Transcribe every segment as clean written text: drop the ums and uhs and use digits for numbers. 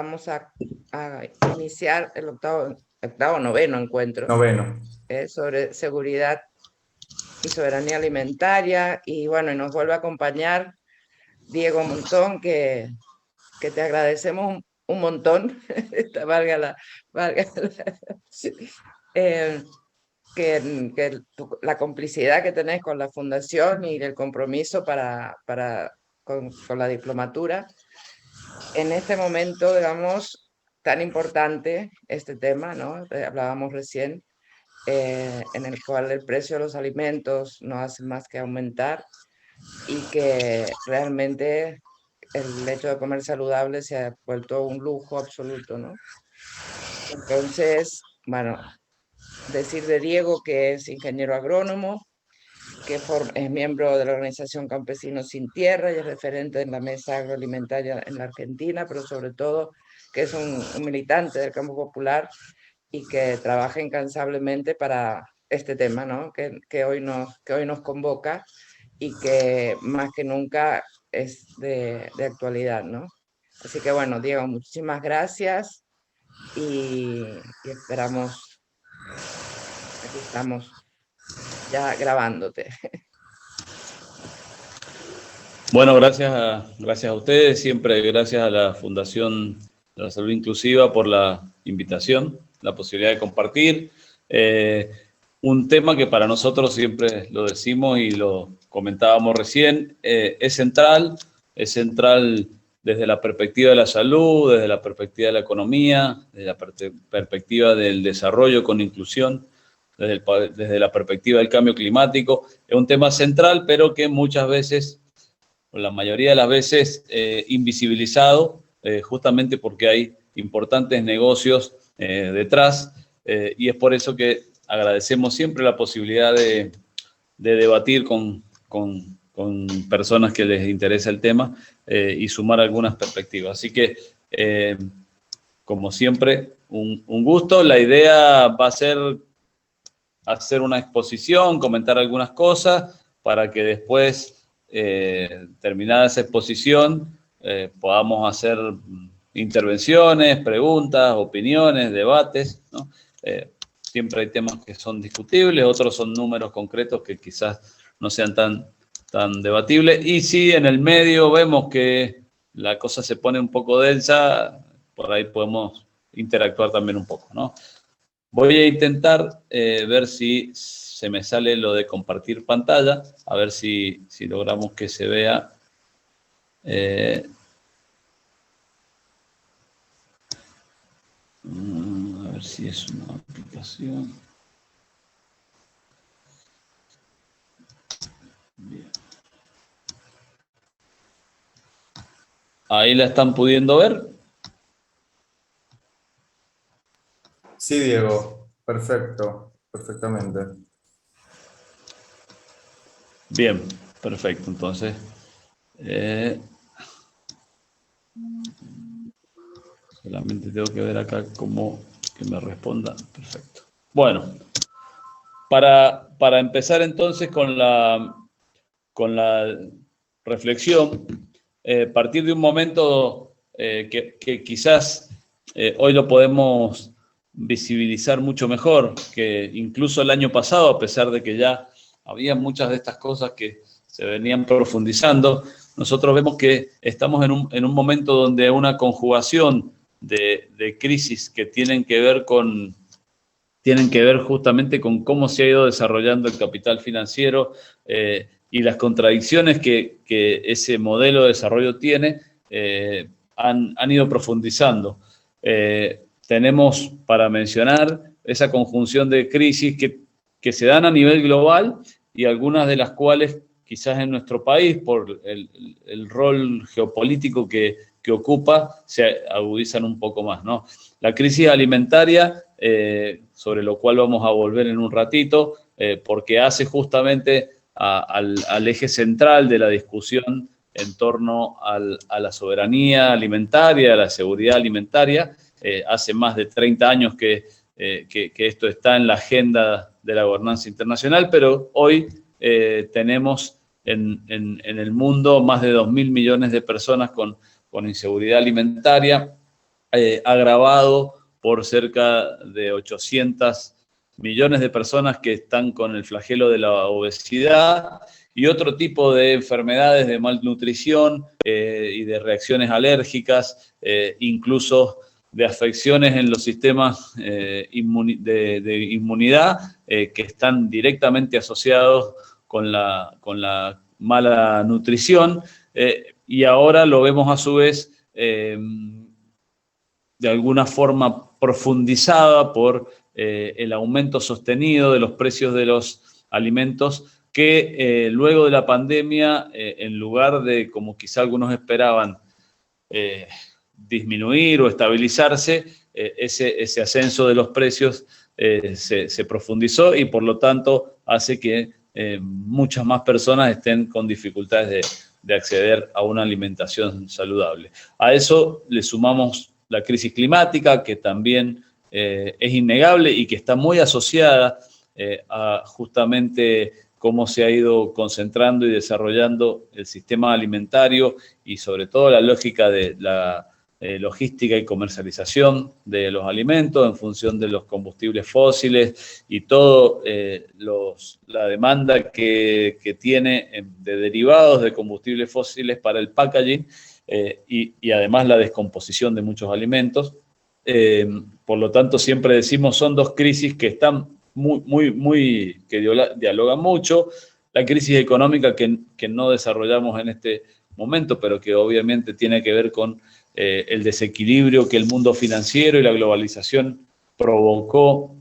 vamos a iniciar el noveno encuentro Noveno. Sobre seguridad y soberanía alimentaria. Y bueno, y nos vuelve a acompañar Diego Montón, que te agradecemos un montón, valga la complicidad que tenés con la fundación y el compromiso con la diplomatura en este momento, digamos, tan importante, este tema, ¿no? Hablábamos recién, en el cual el precio de los alimentos no hace más que aumentar y que realmente el hecho de comer saludable se ha vuelto un lujo absoluto, ¿no? Entonces, bueno, decir de Diego que es ingeniero agrónomo, que es miembro de la organización Campesinos Sin Tierra y es referente en la mesa agroalimentaria en la Argentina, pero sobre todo que es un militante del campo popular y que trabaja incansablemente para este tema, ¿no? que hoy nos convoca y que más que nunca es de actualidad, ¿no? Así que bueno, Diego, muchísimas gracias y esperamos, aquí estamos ya grabándote. Bueno, gracias a ustedes, siempre gracias a la Fundación de la Salud Inclusiva por la invitación, la posibilidad de compartir. Un tema que para nosotros siempre lo decimos y lo comentábamos recién, es central desde la perspectiva de la salud, desde la perspectiva de la economía, desde la perspectiva del desarrollo con inclusión, desde la perspectiva del cambio climático. Es un tema central, pero que muchas veces, o la mayoría de las veces, invisibilizado, justamente porque hay importantes negocios detrás, y es por eso que agradecemos siempre la posibilidad de debatir con personas que les interesa el tema y sumar algunas perspectivas. Así que, como siempre, un gusto. La idea va a ser hacer una exposición, comentar algunas cosas, para que después, terminada esa exposición, podamos hacer intervenciones, preguntas, opiniones, debates, ¿no? Siempre hay temas que son discutibles, otros son números concretos que quizás no sean tan debatibles. Y si en el medio vemos que la cosa se pone un poco densa, por ahí podemos interactuar también un poco, ¿no? Voy a intentar ver si se me sale lo de compartir pantalla, a ver si logramos que se vea. A ver si es una aplicación. Bien. ¿Ahí la están pudiendo ver? Sí, Diego, perfecto, perfectamente. Bien, perfecto. Entonces, solamente tengo que ver acá cómo que me responda. Perfecto. Bueno, para empezar entonces con la reflexión, partir de un momento que quizás hoy lo podemos visibilizar mucho mejor que incluso el año pasado, a pesar de que ya había muchas de estas cosas que se venían profundizando. Nosotros vemos que estamos en un momento donde hay una conjugación de crisis que tienen que ver justamente con cómo se ha ido desarrollando el capital financiero, y las contradicciones que ese modelo de desarrollo tiene, han ido profundizando. Tenemos, para mencionar, esa conjunción de crisis que se dan a nivel global y algunas de las cuales quizás en nuestro país, por el rol geopolítico que ocupa, se agudizan un poco más, ¿no? La crisis alimentaria, sobre lo cual vamos a volver en un ratito, porque hace justamente al eje central de la discusión en torno a la soberanía alimentaria, a la seguridad alimentaria. Hace más de 30 años que esto está en la agenda de la gobernanza internacional, pero hoy tenemos en el mundo más de 2.000 millones de personas con inseguridad alimentaria. agravado por cerca de 800 millones de personas que están con el flagelo de la obesidad y otro tipo de enfermedades de malnutrición y de reacciones alérgicas, incluso de afecciones en los sistemas de inmunidad que están directamente asociados con la mala nutrición, y ahora lo vemos a su vez de alguna forma profundizada por el aumento sostenido de los precios de los alimentos que luego de la pandemia, en lugar de, como quizá algunos esperaban, disminuir o estabilizarse, ese ascenso de los precios se profundizó y por lo tanto hace que muchas más personas estén con dificultades de acceder a una alimentación saludable. A eso le sumamos la crisis climática, que también es innegable y que está muy asociada a justamente cómo se ha ido concentrando y desarrollando el sistema alimentario y sobre todo la lógica de la logística y comercialización de los alimentos en función de los combustibles fósiles y todo la demanda que tiene de derivados de combustibles fósiles para el packaging y además la descomposición de muchos alimentos. Por lo tanto, siempre decimos son dos crisis que están que dialogan mucho. La crisis económica que no desarrollamos en este momento, pero que obviamente tiene que ver con el desequilibrio que el mundo financiero y la globalización provocó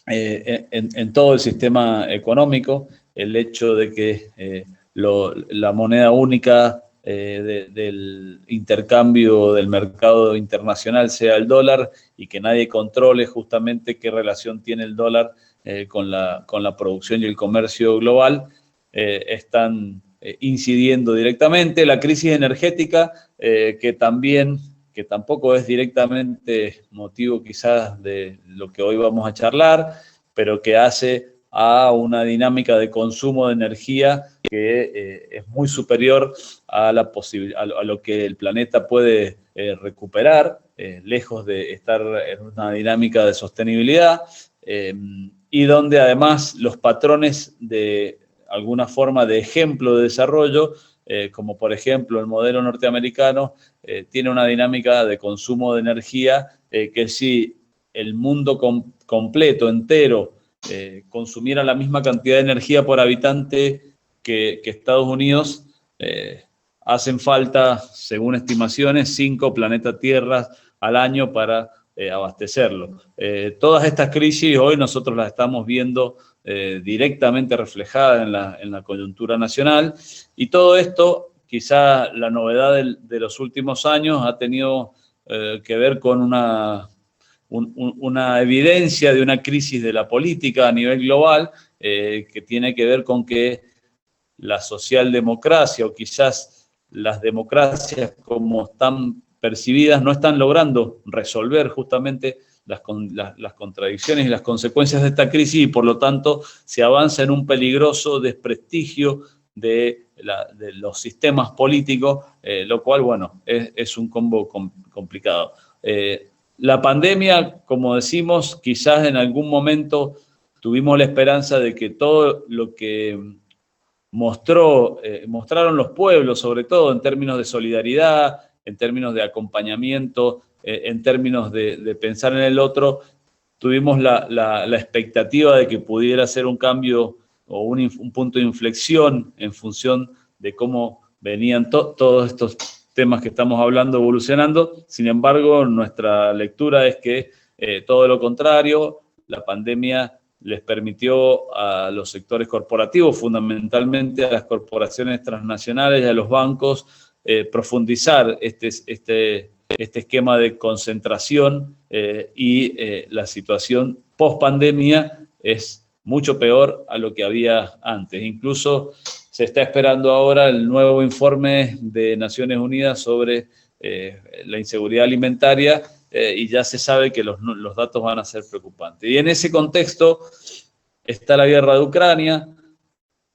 en todo el sistema económico, el hecho de que la moneda única del intercambio del mercado internacional sea el dólar y que nadie controle justamente qué relación tiene el dólar con la producción y el comercio global, están incidiendo directamente. La crisis energética, que tampoco es directamente motivo quizás de lo que hoy vamos a charlar, pero que hace a una dinámica de consumo de energía que es muy superior a lo que el planeta puede recuperar, lejos de estar en una dinámica de sostenibilidad, y donde además los patrones de alguna forma de ejemplo de desarrollo, como por ejemplo el modelo norteamericano, tiene una dinámica de consumo de energía que si el mundo completo, entero, consumiera la misma cantidad de energía por habitante que Estados Unidos, hacen falta, según estimaciones, 5 planetas Tierra al año para abastecerlo. Todas estas crisis hoy nosotros las estamos viendo directamente reflejadas en la coyuntura nacional, y todo esto, quizá la novedad de los últimos años, ha tenido que ver con una evidencia de una crisis de la política a nivel global, que tiene que ver con que la socialdemocracia o quizás las democracias como están percibidas no están logrando resolver justamente las contradicciones y las consecuencias de esta crisis, y por lo tanto se avanza en un peligroso desprestigio de los sistemas políticos, lo cual, bueno, es un combo complicado. La pandemia, como decimos, quizás en algún momento tuvimos la esperanza de que todo lo que mostraron los pueblos, sobre todo en términos de solidaridad, en términos de acompañamiento, en términos de pensar en el otro, tuvimos la expectativa de que pudiera ser un cambio o un punto de inflexión en función de cómo venían todos estos temas que estamos hablando evolucionando. Sin embargo, nuestra lectura es que todo lo contrario, la pandemia les permitió a los sectores corporativos, fundamentalmente a las corporaciones transnacionales y a los bancos, profundizar este esquema de concentración, y la situación post-pandemia es mucho peor a lo que había antes. Incluso se está esperando ahora el nuevo informe de Naciones Unidas sobre la inseguridad alimentaria, y ya se sabe que los datos van a ser preocupantes. Y en ese contexto está la guerra de Ucrania,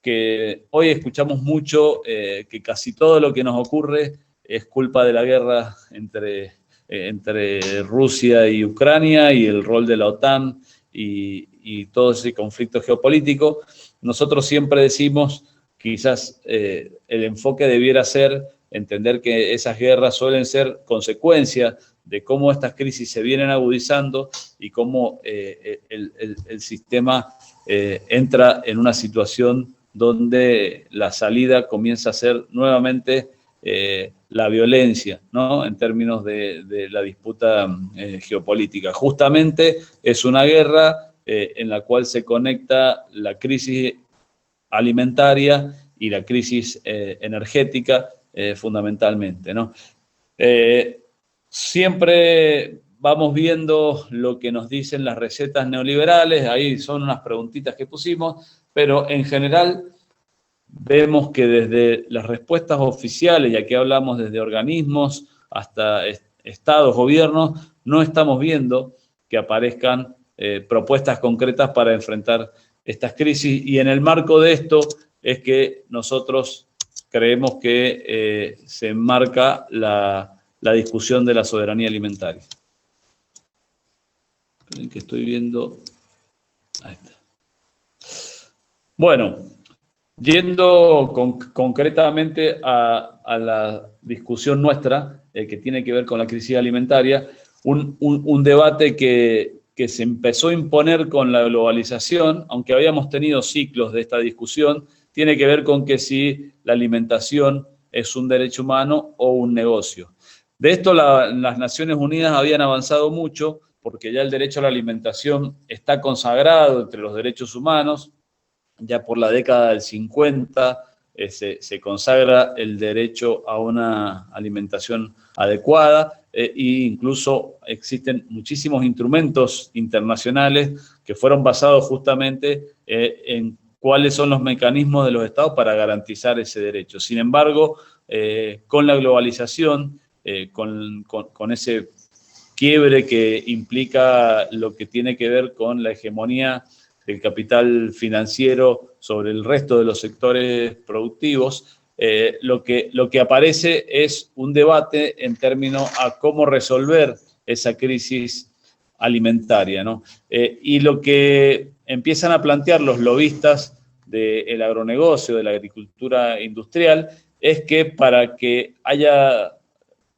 que hoy escuchamos mucho que casi todo lo que nos ocurre es culpa de la guerra entre entre Rusia y Ucrania y el rol de la OTAN y todo ese conflicto geopolítico. Nosotros siempre decimos, quizás el enfoque debiera ser entender que esas guerras suelen ser consecuencia de cómo estas crisis se vienen agudizando y cómo el sistema entra en una situación donde la salida comienza a ser nuevamente la violencia, ¿no? En términos de la disputa geopolítica. Justamente es una guerra en la cual se conecta la crisis alimentaria y la crisis energética fundamentalmente, ¿no? Siempre vamos viendo lo que nos dicen las recetas neoliberales, ahí son unas preguntitas que pusimos, pero en general vemos que desde las respuestas oficiales, y aquí hablamos desde organismos hasta estados, gobiernos, no estamos viendo que aparezcan propuestas concretas para enfrentar estas crisis, y en el marco de esto es que nosotros creemos que se enmarca la discusión de la soberanía alimentaria. Esperen que estoy viendo. Ahí está. Bueno, yendo concretamente a la discusión nuestra, que tiene que ver con la crisis alimentaria, un debate que se empezó a imponer con la globalización, aunque habíamos tenido ciclos de esta discusión, tiene que ver con que si la alimentación es un derecho humano o un negocio. De esto las Naciones Unidas habían avanzado mucho, porque ya el derecho a la alimentación está consagrado entre los derechos humanos. Ya por la década del 50 se consagra el derecho a una alimentación adecuada e incluso existen muchísimos instrumentos internacionales que fueron basados justamente en cuáles son los mecanismos de los estados para garantizar ese derecho. Sin embargo, con la globalización, con ese quiebre que implica lo que tiene que ver con la hegemonía del capital financiero sobre el resto de los sectores productivos, lo que aparece es un debate en términos a cómo resolver esa crisis alimentaria, ¿no? Y lo que empiezan a plantear los lobistas del agronegocio, de la agricultura industrial, es que para que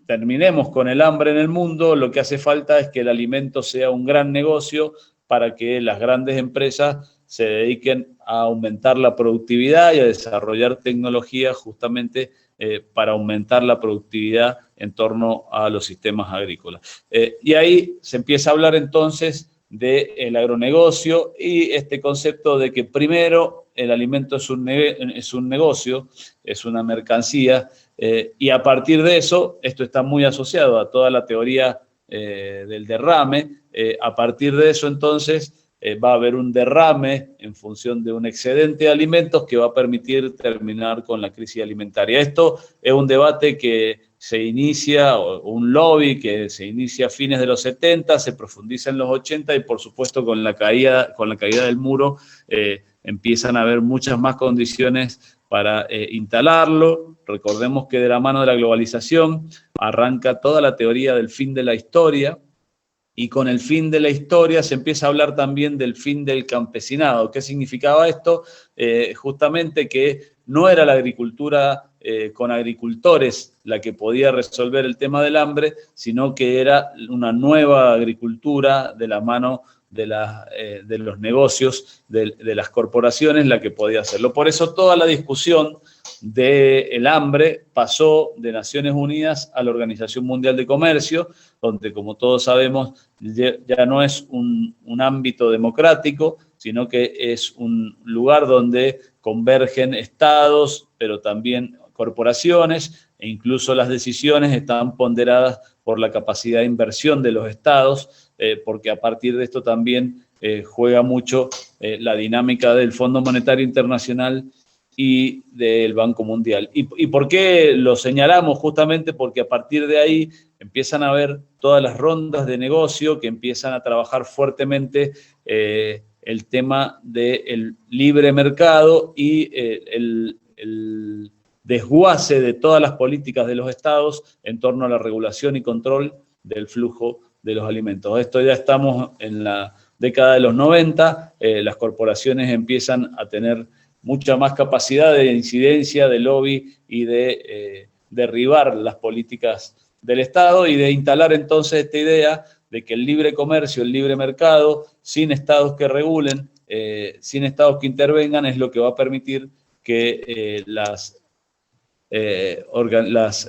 terminemos con el hambre en el mundo, lo que hace falta es que el alimento sea un gran negocio para que las grandes empresas se dediquen a aumentar la productividad y a desarrollar tecnología justamente para aumentar la productividad en torno a los sistemas agrícolas. Y ahí se empieza a hablar entonces del agronegocio y este concepto de que primero el alimento es un negocio, es una mercancía, y a partir de eso, esto está muy asociado a toda la teoría del derrame. A partir de eso, entonces, va a haber un derrame en función de un excedente de alimentos que va a permitir terminar con la crisis alimentaria. Esto es un debate que se inicia, un lobby que se inicia a fines de los 70, se profundiza en los 80 y, por supuesto, con la caída del muro, empiezan a haber muchas más condiciones para instalarlo. Recordemos que de la mano de la globalización arranca toda la teoría del fin de la historia, y con el fin de la historia se empieza a hablar también del fin del campesinado. ¿Qué significaba esto? Justamente que no era la agricultura con agricultores la que podía resolver el tema del hambre, sino que era una nueva agricultura de la mano de los negocios, de las corporaciones, la que podía hacerlo. Por eso toda la discusión del hambre pasó de Naciones Unidas a la Organización Mundial de Comercio, donde, como todos sabemos, ya no es un ámbito democrático, sino que es un lugar donde convergen estados, pero también corporaciones, e incluso las decisiones están ponderadas por la capacidad de inversión de los estados, porque a partir de esto también juega mucho la dinámica del Fondo Monetario Internacional y del Banco Mundial. ¿Y por qué lo señalamos? Justamente porque a partir de ahí empiezan a haber todas las rondas de negocio que empiezan a trabajar fuertemente el tema del libre mercado y el desguace de todas las políticas de los estados en torno a la regulación y control del flujo de los alimentos. Esto ya estamos en la década de los 90, las corporaciones empiezan a tener mucha más capacidad de incidencia, de lobby y de derribar las políticas del Estado y de instalar entonces esta idea de que el libre comercio, el libre mercado, sin estados que regulen, sin estados que intervengan, es lo que va a permitir que las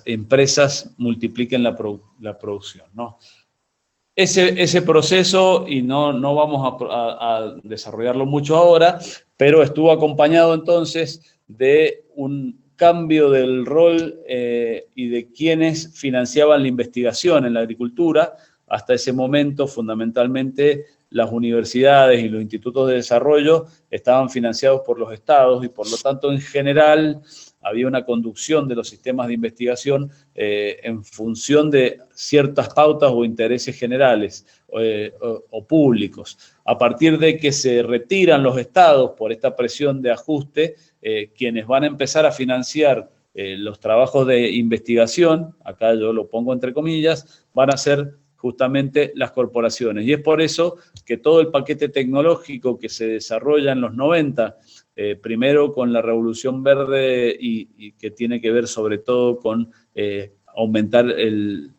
empresas multipliquen la producción, ¿no? Ese proceso, y no vamos a desarrollarlo mucho ahora, pero estuvo acompañado entonces de un cambio del rol y de quienes financiaban la investigación en la agricultura. Hasta ese momento, fundamentalmente, las universidades y los institutos de desarrollo estaban financiados por los estados y, por lo tanto, en general, había una conducción de los sistemas de investigación en función de ciertas pautas o intereses generales o públicos. A partir de que se retiran los estados por esta presión de ajuste, quienes van a empezar a financiar los trabajos de investigación, acá yo lo pongo entre comillas, van a ser justamente las corporaciones. Y es por eso que todo el paquete tecnológico que se desarrolla en los 90, primero con la Revolución Verde y que tiene que ver sobre todo con aumentar el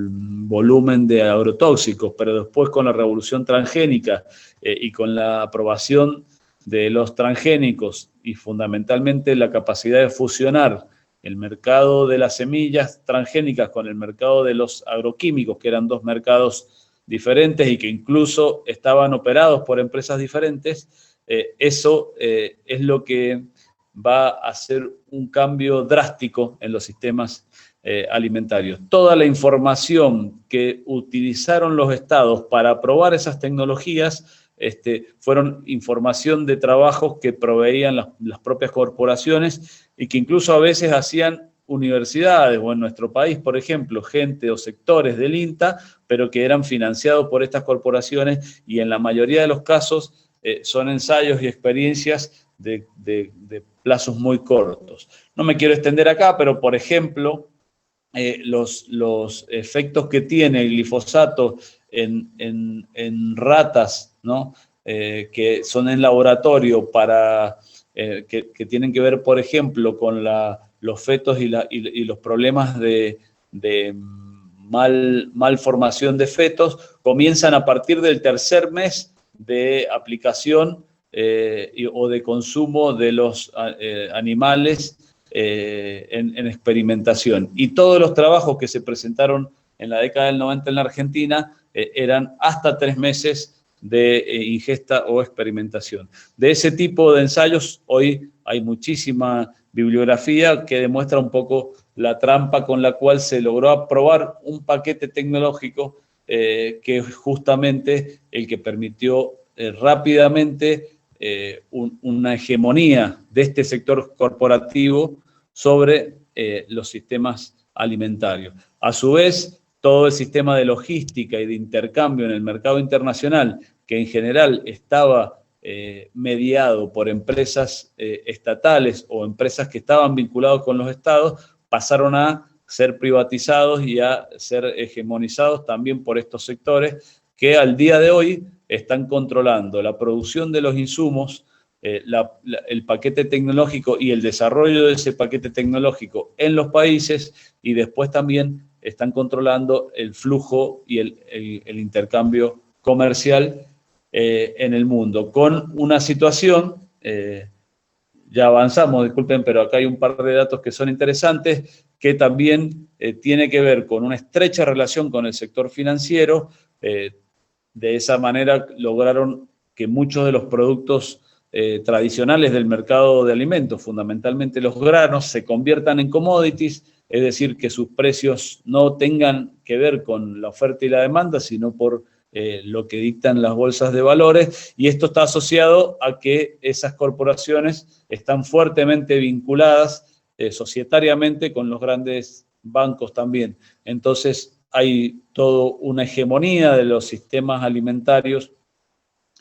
volumen de agrotóxicos, pero después con la Revolución Transgénica y con la aprobación de los transgénicos y fundamentalmente la capacidad de fusionar el mercado de las semillas transgénicas con el mercado de los agroquímicos, que eran dos mercados diferentes y que incluso estaban operados por empresas diferentes, eso es lo que va a hacer un cambio drástico en los sistemas alimentarios. Toda la información que utilizaron los estados para aprobar esas tecnologías fueron información de trabajos que proveían las propias corporaciones y que incluso a veces hacían universidades, o en nuestro país, por ejemplo, gente o sectores del INTA, pero que eran financiados por estas corporaciones y en la mayoría de los casos son ensayos y experiencias de plazos muy cortos. No me quiero extender acá, pero por ejemplo, los efectos que tiene el glifosato en ratas, ¿no? Que son en laboratorio que tienen que ver, por ejemplo, con los fetos y los problemas de malformación de fetos, comienzan a partir del tercer mes de aplicación o de consumo de los animales en experimentación. Y todos los trabajos que se presentaron en la década del 90 en la Argentina eran hasta 3 meses de ingesta o experimentación. De ese tipo de ensayos hoy hay muchísima bibliografía que demuestra un poco la trampa con la cual se logró aprobar un paquete tecnológico que es justamente el que permitió rápidamente una hegemonía de este sector corporativo sobre los sistemas alimentarios. A su vez, todo el sistema de logística y de intercambio en el mercado internacional, que en general estaba mediado por empresas estatales o empresas que estaban vinculadas con los estados, pasaron a ser privatizados y a ser hegemonizados también por estos sectores que al día de hoy están controlando la producción de los insumos, el paquete tecnológico y el desarrollo de ese paquete tecnológico en los países, y después también están controlando el flujo y el intercambio comercial en el mundo, con una situación, ya avanzamos, disculpen, pero acá hay un par de datos que son interesantes, que también tiene que ver con una estrecha relación con el sector financiero. De esa manera lograron que muchos de los productos tradicionales del mercado de alimentos, fundamentalmente los granos, se conviertan en commodities, es decir, que sus precios no tengan que ver con la oferta y la demanda, sino por lo que dictan las bolsas de valores, y esto está asociado a que esas corporaciones están fuertemente vinculadas societariamente con los grandes bancos también. Entonces hay toda una hegemonía de los sistemas alimentarios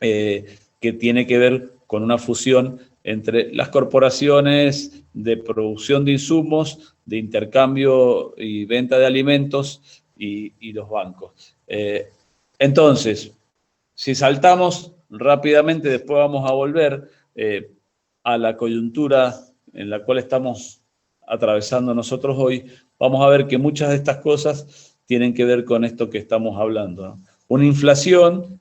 que tiene que ver con una fusión entre las corporaciones de producción de insumos, de intercambio y venta de alimentos y los bancos. Entonces, si saltamos rápidamente, después vamos a volver a la coyuntura en la cual estamos atravesando nosotros hoy, vamos a ver que muchas de estas cosas tienen que ver con esto que estamos hablando, ¿no? Una inflación,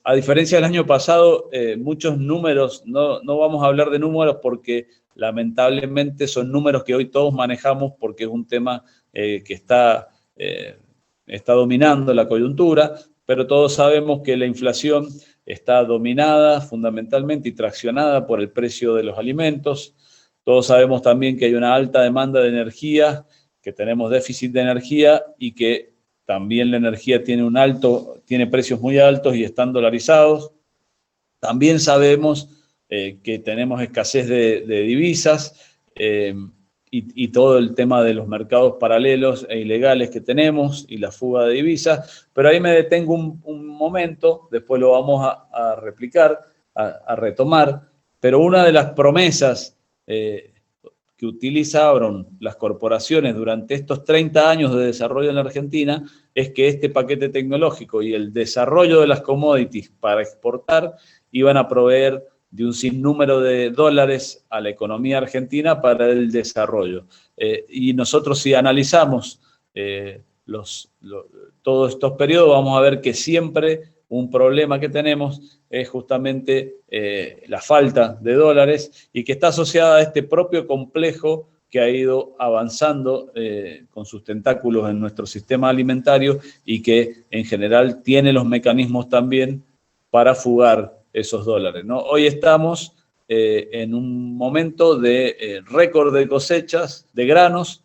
a diferencia del año pasado, muchos números, no vamos a hablar de números porque lamentablemente son números que hoy todos manejamos porque es un tema que está dominando la coyuntura, pero todos sabemos que la inflación está dominada fundamentalmente y traccionada por el precio de los alimentos. Todos sabemos también que hay una alta demanda de energía, que tenemos déficit de energía y que también la energía tiene precios muy altos y están dolarizados. También sabemos que tenemos escasez de divisas y todo el tema de los mercados paralelos e ilegales que tenemos y la fuga de divisas. Pero ahí me detengo un momento, después lo vamos a replicar, a retomar. Pero una de las promesas que utilizaron las corporaciones durante estos 30 años de desarrollo en la Argentina es que este paquete tecnológico y el desarrollo de las commodities para exportar iban a proveer de un sinnúmero de dólares a la economía argentina para el desarrollo. Y nosotros, si analizamos todos estos periodos, vamos a ver que siempre un problema que tenemos es justamente la falta de dólares y que está asociada a este propio complejo que ha ido avanzando con sus tentáculos en nuestro sistema alimentario y que en general tiene los mecanismos también para fugar esos dólares, ¿no? Hoy estamos en un momento de récord de cosechas de granos,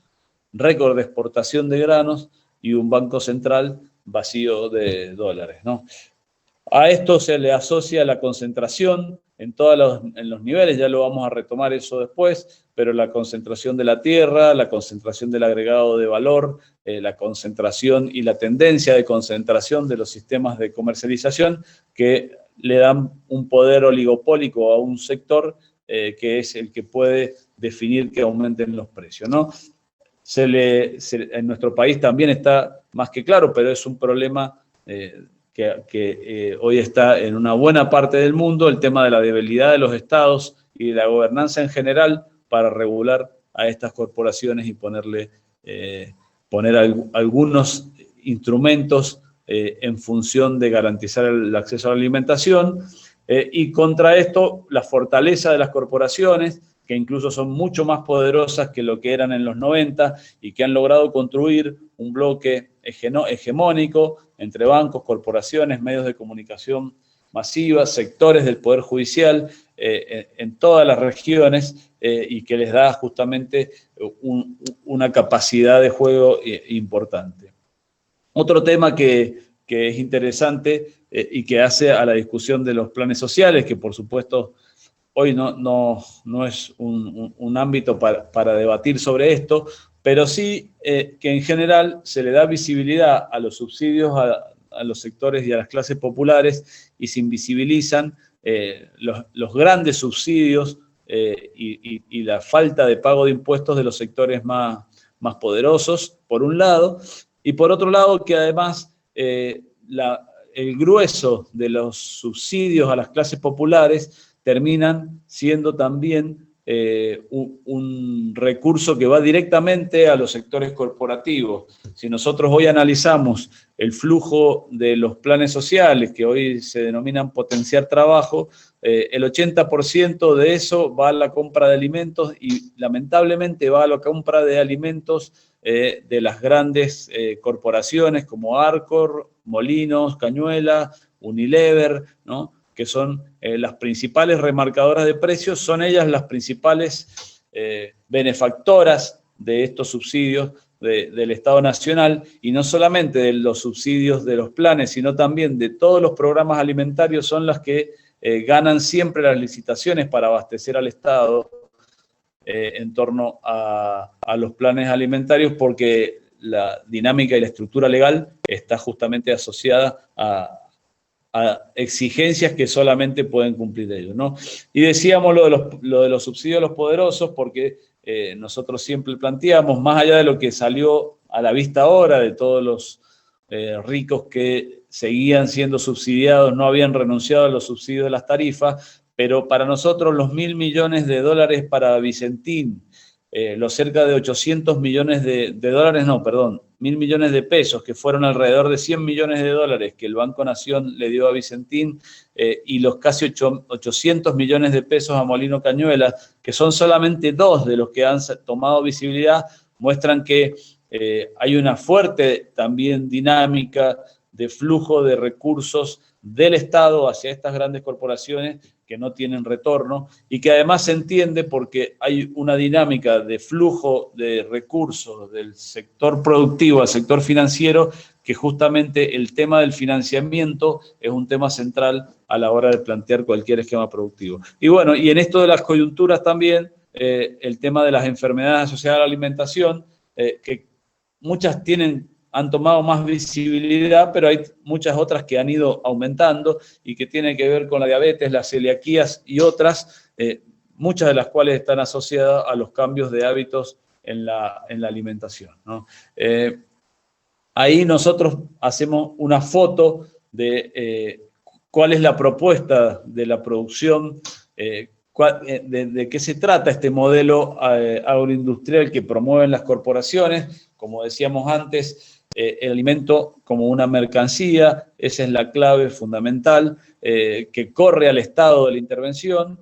récord de exportación de granos y un banco central vacío de dólares, ¿no? A esto se le asocia la concentración en los niveles, ya lo vamos a retomar eso después, pero la concentración de la tierra, la concentración del agregado de valor, la concentración y la tendencia de concentración de los sistemas de comercialización que le dan un poder oligopólico a un sector que es el que puede definir que aumenten los precios, ¿no? En nuestro país también está más que claro, pero es un problema que hoy está en una buena parte del mundo, el tema de la debilidad de los estados y de la gobernanza en general para regular a estas corporaciones y poner algunos instrumentos en función de garantizar el acceso a la alimentación. Y contra esto, la fortaleza de las corporaciones, que incluso son mucho más poderosas que lo que eran en los 90 y que han logrado construir un bloque hegemónico entre bancos, corporaciones, medios de comunicación masivas, sectores del Poder Judicial en todas las regiones y que les da justamente una capacidad de juego importante. Otro tema que es interesante y que hace a la discusión de los planes sociales, que por supuesto hoy no es un ámbito para debatir sobre esto, pero sí que en general se le da visibilidad a los subsidios a los sectores y a las clases populares y se invisibilizan los grandes subsidios y la falta de pago de impuestos de los sectores más poderosos, por un lado, y por otro lado que además el grueso de los subsidios a las clases populares terminan siendo también un recurso que va directamente a los sectores corporativos. Si nosotros hoy analizamos el flujo de los planes sociales, que hoy se denominan potenciar trabajo, el 80% de eso va a la compra de alimentos y lamentablemente va a la compra de alimentos de las grandes corporaciones como Arcor, Molinos, Cañuela, Unilever, ¿no? Que son las principales remarcadoras de precios, son ellas las principales benefactoras de estos subsidios del Estado Nacional, y no solamente de los subsidios de los planes, sino también de todos los programas alimentarios, son las que ganan siempre las licitaciones para abastecer al Estado en torno a los planes alimentarios, porque la dinámica y la estructura legal está justamente asociada a exigencias que solamente pueden cumplir ellos, ¿no? Y decíamos lo de los subsidios a los poderosos porque nosotros siempre planteamos, más allá de lo que salió a la vista ahora de todos los ricos que seguían siendo subsidiados, no habían renunciado a los subsidios de las tarifas, pero para nosotros los $1.000 millones para Vicentín, los cerca de 800 millones de dólares, no, perdón, 1.000 millones de pesos, que fueron alrededor de 100 millones de dólares que el Banco Nación le dio a Vicentín, y los casi 800 millones de pesos a Molino Cañuelas, que son solamente 2 de los que han tomado visibilidad, muestran que hay una fuerte también dinámica de flujo de recursos del Estado hacia estas grandes corporaciones que no tienen retorno y que además se entiende porque hay una dinámica de flujo de recursos del sector productivo al sector financiero, que justamente el tema del financiamiento es un tema central a la hora de plantear cualquier esquema productivo. Y bueno, y en esto de las coyunturas también, el tema de las enfermedades asociadas a la alimentación, que muchas han tomado más visibilidad, pero hay muchas otras que han ido aumentando y que tienen que ver con la diabetes, las celiaquías y otras, muchas de las cuales están asociadas a los cambios de hábitos en la alimentación, ¿no? Ahí nosotros hacemos una foto de cuál es la propuesta de la producción, de qué se trata este modelo agroindustrial que promueven las corporaciones. Como decíamos antes, el alimento como una mercancía, esa es la clave fundamental, que corre al estado de la intervención.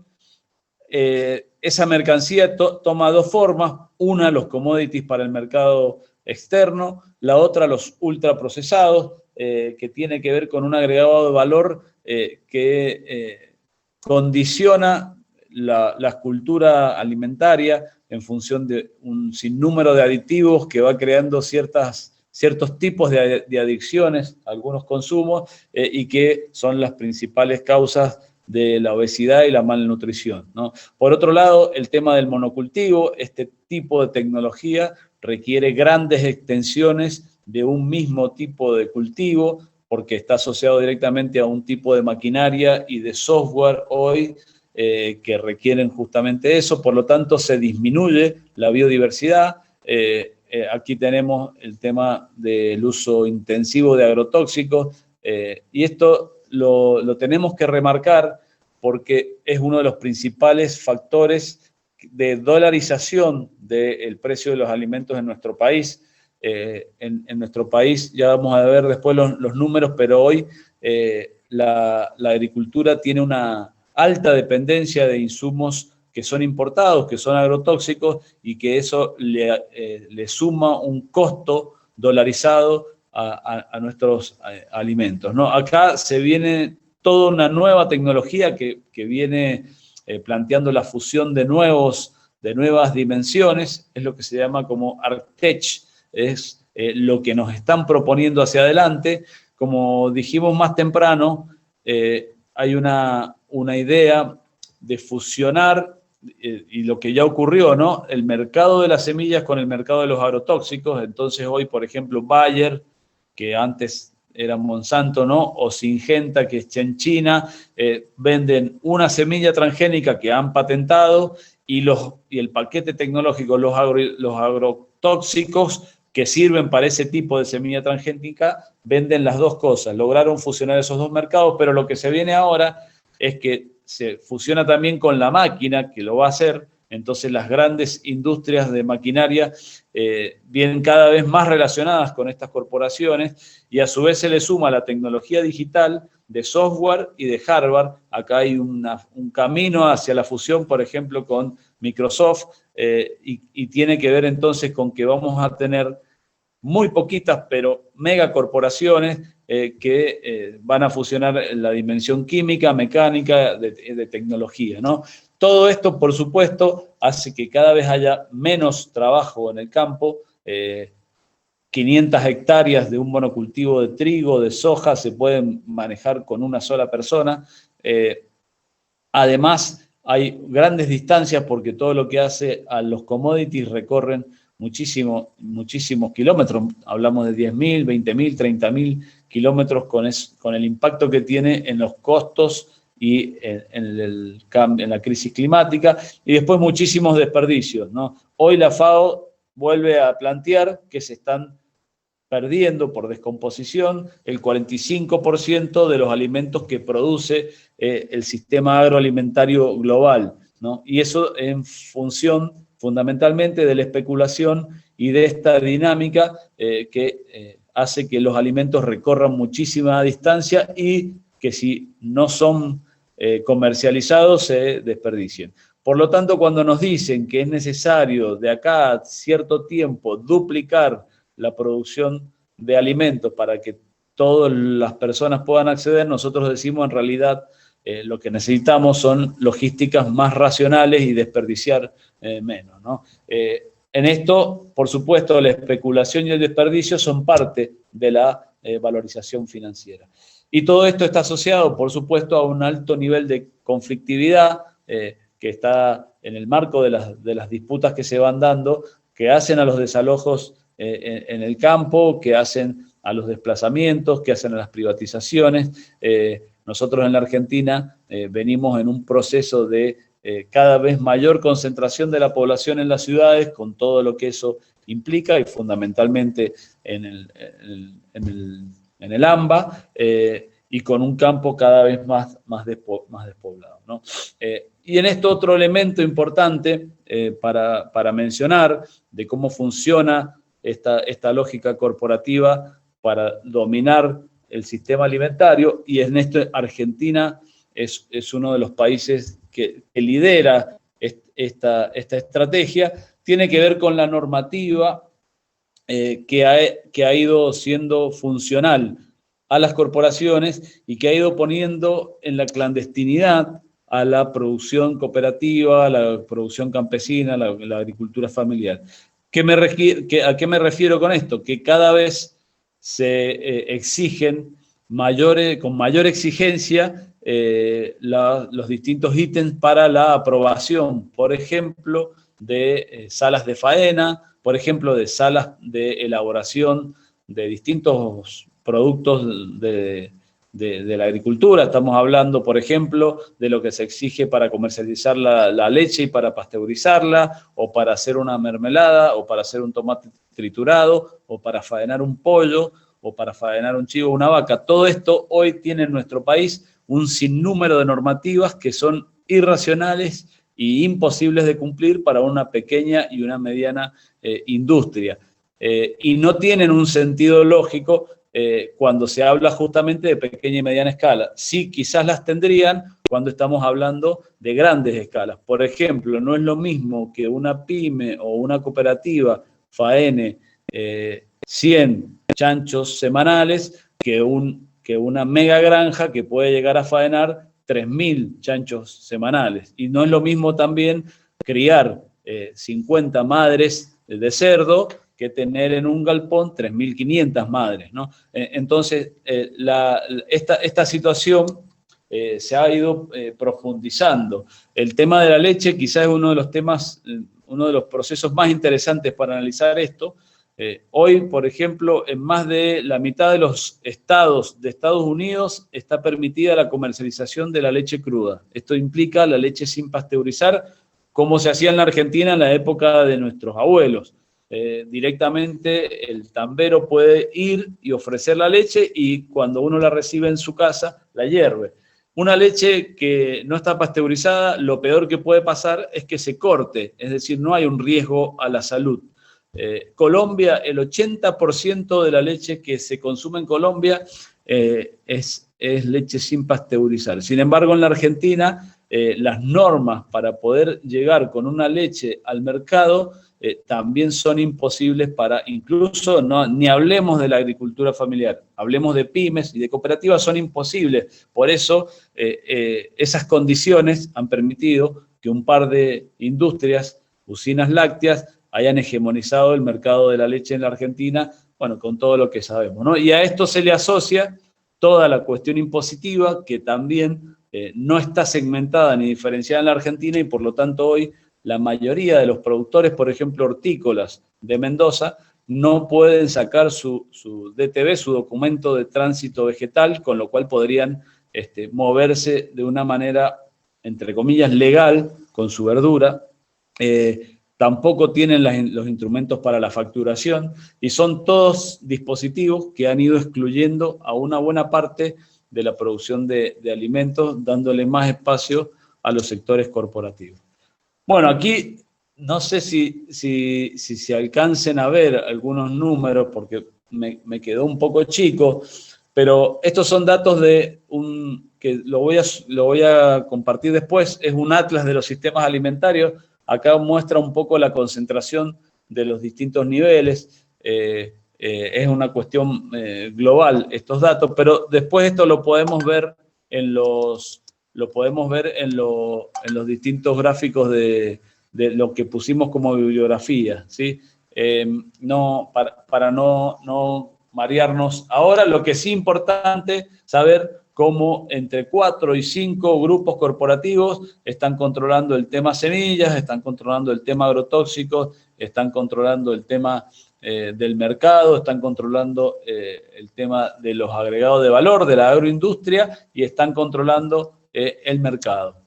Esa mercancía toma 2 formas, una los commodities para el mercado externo, la otra los ultraprocesados, que tiene que ver con un agregado de valor que condiciona la cultura alimentaria en función de un sinnúmero de aditivos que va creando ciertos tipos de adicciones a algunos consumos, y que son las principales causas de la obesidad y la malnutrición, ¿no? Por otro lado, el tema del monocultivo, este tipo de tecnología requiere grandes extensiones de un mismo tipo de cultivo, porque está asociado directamente a un tipo de maquinaria y de software hoy que requieren justamente eso. Por lo tanto, se disminuye la biodiversidad. Aquí tenemos el tema del uso intensivo de agrotóxicos, y esto lo tenemos que remarcar porque es uno de los principales factores de dolarización del precio de los alimentos en nuestro país. En nuestro país, ya vamos a ver después los números, pero hoy la agricultura tiene una alta dependencia de insumos que son importados, que son agrotóxicos, y que eso le suma un costo dolarizado a nuestros alimentos, ¿no? Acá se viene toda una nueva tecnología que viene planteando la fusión de nuevas dimensiones, es lo que se llama como ArcTech, es lo que nos están proponiendo hacia adelante. Como dijimos más temprano, hay una idea de fusionar, y lo que ya ocurrió, ¿no? El mercado de las semillas con el mercado de los agrotóxicos. Entonces hoy, por ejemplo, Bayer, que antes era Monsanto, ¿no? O Syngenta, que está en China, venden una semilla transgénica que han patentado, y el paquete tecnológico, los agrotóxicos que sirven para ese tipo de semilla transgénica, venden las 2 cosas. Lograron fusionar esos 2 mercados, pero lo que se viene ahora es que se fusiona también con la máquina que lo va a hacer. Entonces las grandes industrias de maquinaria vienen cada vez más relacionadas con estas corporaciones, y a su vez se le suma la tecnología digital de software y de hardware. Acá hay un camino hacia la fusión, por ejemplo, con Microsoft, y tiene que ver entonces con que vamos a tener muy poquitas, pero megacorporaciones que van a fusionar la dimensión química, mecánica, de tecnología, ¿no? Todo esto, por supuesto, hace que cada vez haya menos trabajo en el campo. 500 hectáreas de un monocultivo de trigo, de soja, se pueden manejar con una sola persona. Además, hay grandes distancias porque todo lo que hace a los commodities recorren muchísimos kilómetros. Hablamos de 10.000, 20.000, 30.000 kilómetros con el impacto que tiene en los costos y en la crisis climática, y después muchísimos desperdicios, ¿no? Hoy la FAO vuelve a plantear que se están perdiendo por descomposición el 45% de los alimentos que produce el sistema agroalimentario global, ¿no? Y eso en función fundamentalmente de la especulación y de esta dinámica que hace que los alimentos recorran muchísima distancia y que si no son comercializados se desperdicien. Por lo tanto, cuando nos dicen que es necesario de acá a cierto tiempo duplicar la producción de alimentos para que todas las personas puedan acceder, nosotros decimos en realidad lo que necesitamos son logísticas más racionales y desperdiciar menos, ¿no? En esto, por supuesto, la especulación y el desperdicio son parte de la valorización financiera. Y todo esto está asociado, por supuesto, a un alto nivel de conflictividad que está en el marco de las disputas que se van dando, que hacen a los desalojos en el campo, que hacen a los desplazamientos, que hacen a las privatizaciones. Nosotros en la Argentina venimos en un proceso de cada vez mayor concentración de la población en las ciudades, con todo lo que eso implica, y fundamentalmente en el AMBA, y con un campo cada vez más despoblado, ¿no? Y en esto otro elemento importante para mencionar de cómo funciona esta lógica corporativa para dominar el sistema alimentario, y en esto Argentina es uno de los países que lidera esta estrategia, tiene que ver con la normativa que ha ido siendo funcional a las corporaciones y que ha ido poniendo en la clandestinidad a la producción cooperativa, a la producción campesina, a la agricultura familiar. ¿A qué me refiero con esto? Que cada vez se exigen con mayor exigencia los distintos ítems para la aprobación, por ejemplo, de salas de faena, por ejemplo, de salas de elaboración de distintos productos de la agricultura. Estamos hablando, por ejemplo, de lo que se exige para comercializar la leche y para pasteurizarla, o para hacer una mermelada, o para hacer un tomate triturado, o para faenar un pollo, o para faenar un chivo o una vaca. Todo esto hoy tiene en nuestro país un sinnúmero de normativas que son irracionales e imposibles de cumplir para una pequeña y una mediana industria. Y no tienen un sentido lógico cuando se habla justamente de pequeña y mediana escala. Sí, quizás las tendrían cuando estamos hablando de grandes escalas. Por ejemplo, no es lo mismo que una pyme o una cooperativa faene 100 chanchos semanales que una mega granja que puede llegar a faenar 3.000 chanchos semanales. Y no es lo mismo también criar 50 madres de cerdo que tener en un galpón 3.500 madres, ¿no? Entonces, esta situación se ha ido profundizando. El tema de la leche quizás es uno de los temas, uno de los procesos más interesantes para analizar esto. Hoy, por ejemplo, en más de la mitad de los estados de Estados Unidos está permitida la comercialización de la leche cruda. Esto implica la leche sin pasteurizar, como se hacía en la Argentina en la época de nuestros abuelos. Directamente el tambero puede ir y ofrecer la leche, y cuando uno la recibe en su casa, la hierve. Una leche que no está pasteurizada, lo peor que puede pasar es que se corte, es decir, no hay un riesgo a la salud. Colombia, el 80% de la leche que se consume en Colombia es leche sin pasteurizar. Sin embargo, en la Argentina, las normas para poder llegar con una leche al mercado también son imposibles para, incluso ni hablemos de la agricultura familiar, hablemos de pymes y de cooperativas, son imposibles. Por eso esas condiciones han permitido que un par de industrias, usinas lácteas, hayan hegemonizado el mercado de la leche en la Argentina, bueno, con todo lo que sabemos, ¿no? Y a esto se le asocia toda la cuestión impositiva, que también no está segmentada ni diferenciada en la Argentina, y por lo tanto hoy la mayoría de los productores, por ejemplo, hortícolas de Mendoza, no pueden sacar su DTV, su documento de tránsito vegetal, con lo cual podrían moverse de una manera, entre comillas, legal con su verdura, tampoco tienen los instrumentos para la facturación, y son todos dispositivos que han ido excluyendo a una buena parte de la producción de alimentos, dándole más espacio a los sectores corporativos. Bueno, aquí no sé si se alcancen a ver algunos números, porque me quedó un poco chico, pero estos son datos de que lo voy a compartir después, es un atlas de los sistemas alimentarios. Acá muestra un poco la concentración de los distintos niveles. Es una cuestión global estos datos, pero después esto lo podemos ver en los distintos gráficos de lo que pusimos como bibliografía, ¿sí? Para no marearnos. Ahora, lo que sí es importante saber cómo entre 4 y 5 grupos corporativos están controlando el tema semillas, están controlando el tema agrotóxicos, están controlando el tema del mercado, están controlando el tema de los agregados de valor de la agroindustria y están controlando el mercado.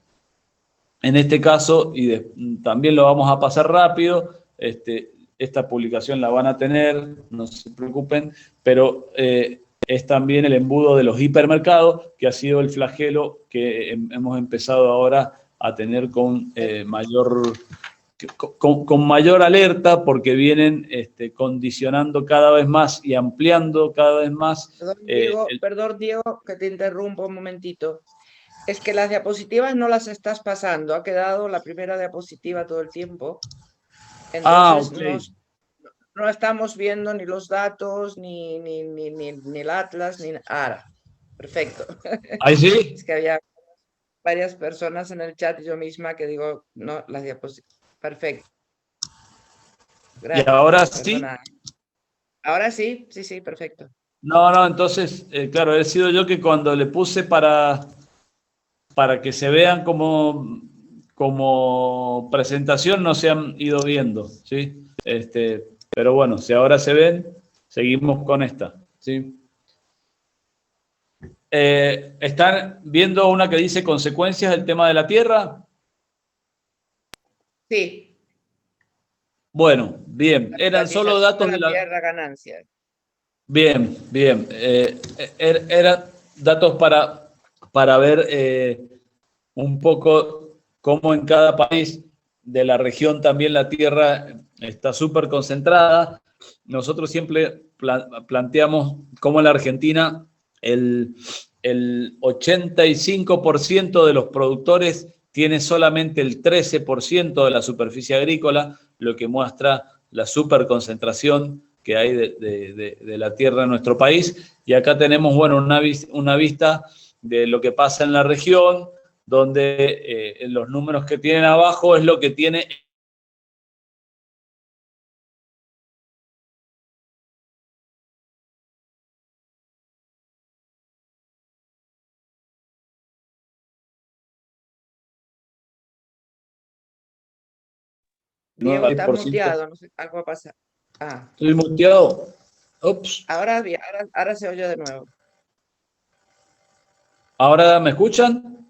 En este caso, también lo vamos a pasar rápido, esta publicación la van a tener, no se preocupen, pero es también el embudo de los hipermercados, que ha sido el flagelo que hemos empezado ahora a tener con mayor alerta, porque vienen condicionando cada vez más y ampliando cada vez más. Perdón, Diego, que te interrumpo un momentito. Es que las diapositivas no las estás pasando. Ha quedado la primera diapositiva todo el tiempo. Entonces Okay. no estamos viendo ni los datos, ni el atlas, ni nada. Perfecto. ¿Ahí sí? Es que había varias personas en el chat y yo misma que digo, no, las diapositivas. Perfecto. Gracias. ¿Y ahora Perdona. sí? Ahora sí, sí, perfecto. No, entonces, claro, he sido yo que cuando le puse para que se vean como presentación no se han ido viendo, ¿sí? Pero bueno, si ahora se ven, seguimos con esta, ¿sí? ¿Están viendo una que dice consecuencias del tema de la tierra? Sí. Bueno, bien, eran solo datos de la tierra, ganancias. Bien. Eran datos para ver un poco cómo en cada país de la región también la tierra está súper concentrada. Nosotros siempre planteamos cómo en la Argentina el 85% de los productores tiene solamente el 13% de la superficie agrícola, lo que muestra la superconcentración que hay de la tierra en nuestro país. Y acá tenemos, bueno, una vista de lo que pasa en la región, donde los números que tienen abajo es lo que tiene Diego, está 9%. muteado, no sé, algo va a pasar. Estoy muteado. Ups. Ahora se oye de nuevo. ¿Ahora me escuchan?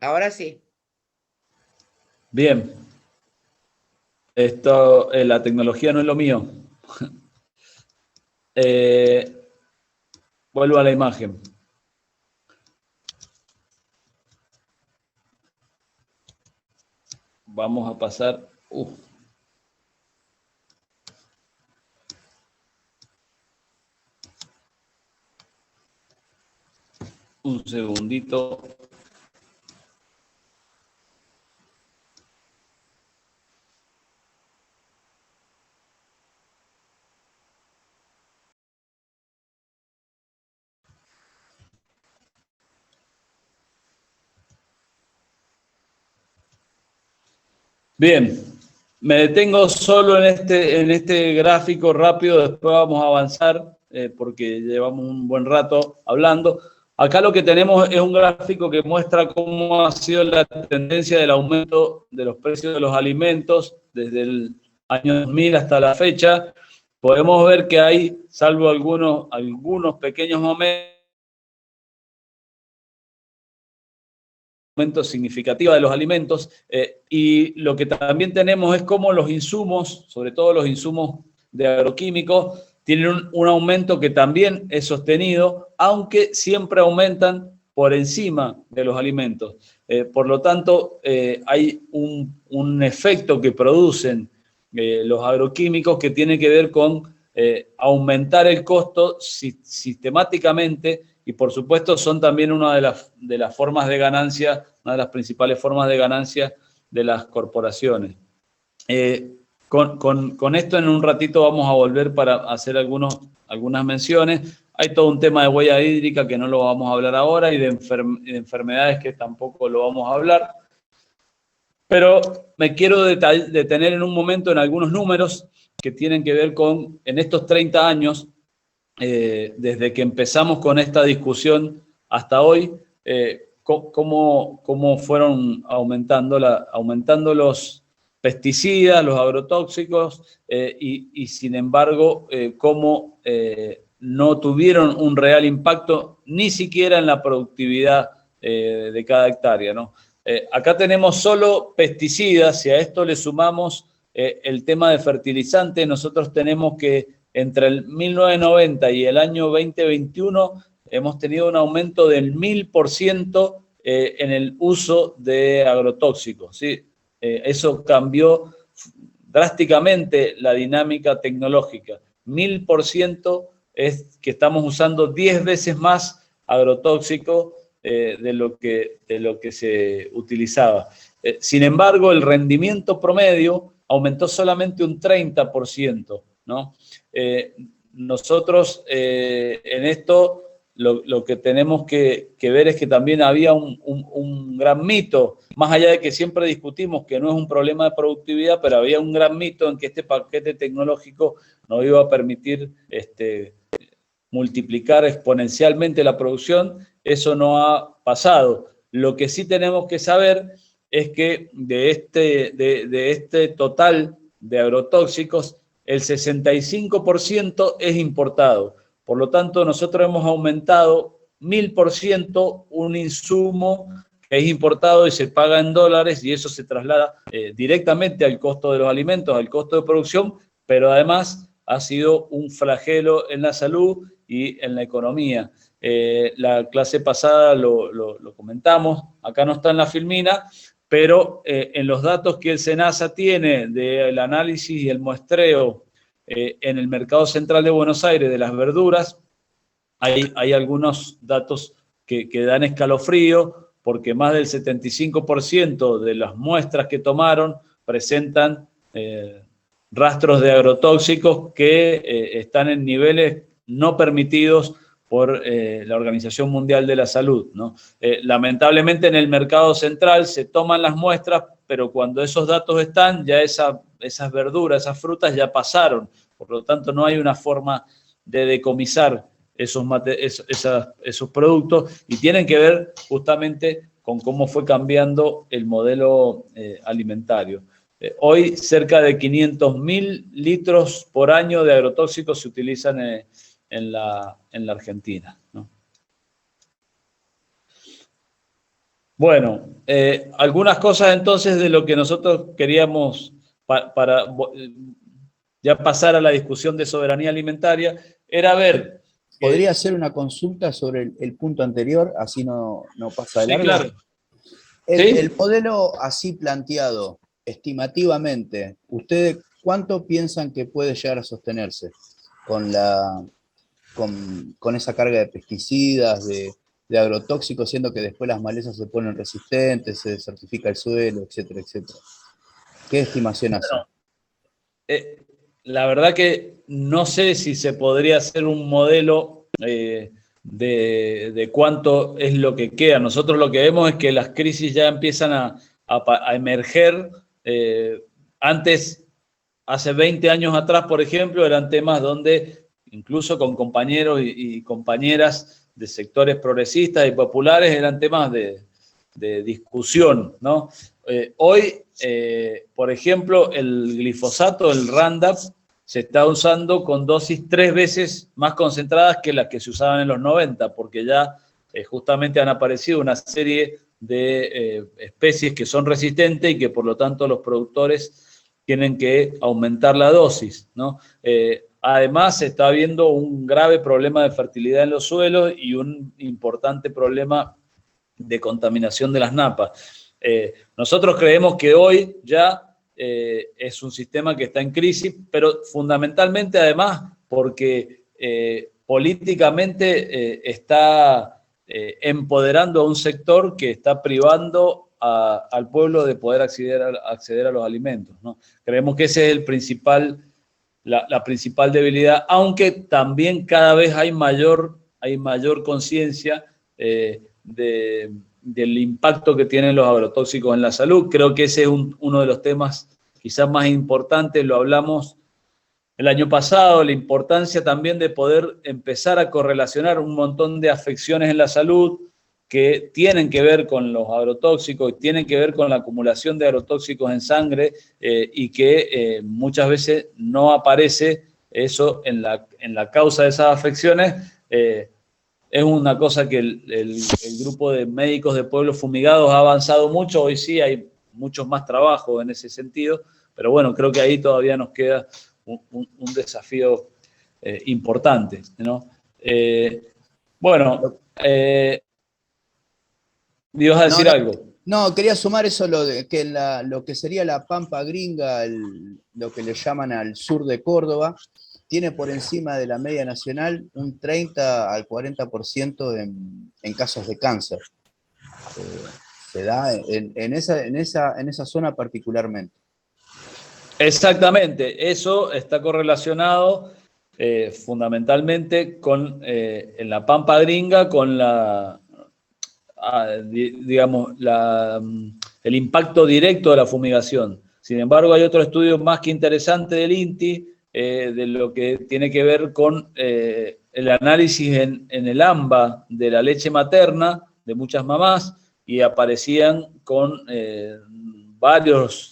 Ahora sí. Bien. Esto, la tecnología no es lo mío. Vuelvo a la imagen. Vamos a pasar. Un segundito. Bien, me detengo solo en este gráfico rápido, después vamos a avanzar porque llevamos un buen rato hablando. Acá lo que tenemos es un gráfico que muestra cómo ha sido la tendencia del aumento de los precios de los alimentos desde el año 2000 hasta la fecha. Podemos ver que hay, salvo algunos pequeños momentos, aumento significativo de los alimentos, y lo que también tenemos es cómo los insumos, sobre todo los insumos de agroquímicos, tienen un aumento que también es sostenido, aunque siempre aumentan por encima de los alimentos. Por lo tanto, hay un efecto que producen los agroquímicos que tiene que ver con aumentar el costo sistemáticamente, y por supuesto son también una de las formas de ganancia, una de las principales formas de ganancia de las corporaciones. Con esto en un ratito vamos a volver para hacer algunas menciones. Hay todo un tema de huella hídrica que no lo vamos a hablar ahora, y de enfermedades que tampoco lo vamos a hablar. Pero me quiero detener en un momento en algunos números que tienen que ver con, en estos 30 años, desde que empezamos con esta discusión hasta hoy, cómo fueron aumentando los pesticidas, los agrotóxicos, y sin embargo, cómo no tuvieron un real impacto ni siquiera en la productividad de cada hectárea, ¿no? Acá tenemos solo pesticidas. Si a esto le sumamos el tema de fertilizantes, nosotros tenemos que entre el 1990 y el año 2021 hemos tenido un aumento del 1000% en el uso de agrotóxicos, ¿sí? Eso cambió drásticamente la dinámica tecnológica. 1000% es que estamos usando 10 veces más agrotóxico de lo que se utilizaba. Sin embargo, el rendimiento promedio aumentó solamente un 30%, ¿no? Nosotros en esto lo que tenemos que ver es que también había un gran mito, más allá de que siempre discutimos que no es un problema de productividad, pero había un gran mito en que este paquete tecnológico nos iba a permitir multiplicar exponencialmente la producción. Eso no ha pasado. Lo que sí tenemos que saber es que de este total de agrotóxicos, el 65% es importado. Por lo tanto, nosotros hemos aumentado 1000% un insumo que es importado y se paga en dólares, y eso se traslada directamente al costo de los alimentos, al costo de producción, pero además ha sido un flagelo en la salud y en la economía. La clase pasada lo comentamos, acá no está en la filmina, pero en los datos que el SENASA tiene del análisis y el muestreo en el mercado central de Buenos Aires de las verduras, hay algunos datos que dan escalofrío, porque más del 75% de las muestras que tomaron presentan rastros de agrotóxicos que están en niveles no permitidos por la Organización Mundial de la Salud, ¿no? Lamentablemente en el mercado central se toman las muestras, pero cuando esos datos están, ya esas verduras, esas frutas ya pasaron. Por lo tanto, no hay una forma de decomisar esos productos, y tienen que ver justamente con cómo fue cambiando el modelo alimentario. Hoy cerca de 500.000 litros por año de agrotóxicos se utilizan en la Argentina, ¿no? Bueno, algunas cosas entonces de lo que nosotros queríamos para ya pasar a la discusión de soberanía alimentaria, era ver... ¿Podría hacer una consulta sobre el punto anterior? Así no pasa de largo. Sí, claro. El modelo así planteado, estimativamente, ¿ustedes cuánto piensan que puede llegar a sostenerse con esa carga de pesticidas, de agrotóxicos, siendo que después las malezas se ponen resistentes, se desertifica el suelo, etcétera, etcétera? ¿Qué estimación hace? La verdad que no sé si se podría hacer un modelo de cuánto es lo que queda. Nosotros lo que vemos es que las crisis ya empiezan a emerger. Antes, hace 20 años atrás, por ejemplo, eran temas donde incluso con compañeros y compañeras de sectores progresistas y populares eran temas de discusión, ¿no? Hoy, por ejemplo, el glifosato, el Roundup, se está usando con dosis 3 veces más concentradas que las que se usaban en los 90, porque ya justamente han aparecido una serie de especies que son resistentes y que por lo tanto los productores tienen que aumentar la dosis, ¿no? Además, se está viendo un grave problema de fertilidad en los suelos y un importante problema de contaminación de las napas. Nosotros creemos que hoy ya es un sistema que está en crisis, pero fundamentalmente además porque políticamente está empoderando a un sector que está privando al pueblo de poder acceder a los alimentos, ¿no? Creemos que ese es el la principal debilidad, aunque también cada vez hay mayor conciencia del impacto que tienen los agrotóxicos en la salud. Creo que ese es uno de los temas quizás más importantes, lo hablamos el año pasado, la importancia también de poder empezar a correlacionar un montón de afecciones en la salud que tienen que ver con los agrotóxicos, tienen que ver con la acumulación de agrotóxicos en sangre y que muchas veces no aparece eso en la causa de esas afecciones. Es una cosa que el grupo de médicos de pueblos fumigados ha avanzado mucho. Hoy sí hay muchos más trabajos en ese sentido, pero bueno, creo que ahí todavía nos queda un desafío importante, ¿no? ¿ibas a decir algo? No, quería sumar eso, que lo que sería la Pampa Gringa, lo que le llaman al sur de Córdoba, tiene por encima de la media nacional un 30 al 40% en casos de cáncer. Se da en esa zona particularmente. Exactamente, eso está correlacionado fundamentalmente con, en la Pampa Gringa, con el impacto directo de la fumigación. Sin embargo, hay otro estudio más que interesante del INTI, de lo que tiene que ver con el análisis en el AMBA de la leche materna de muchas mamás, y aparecían con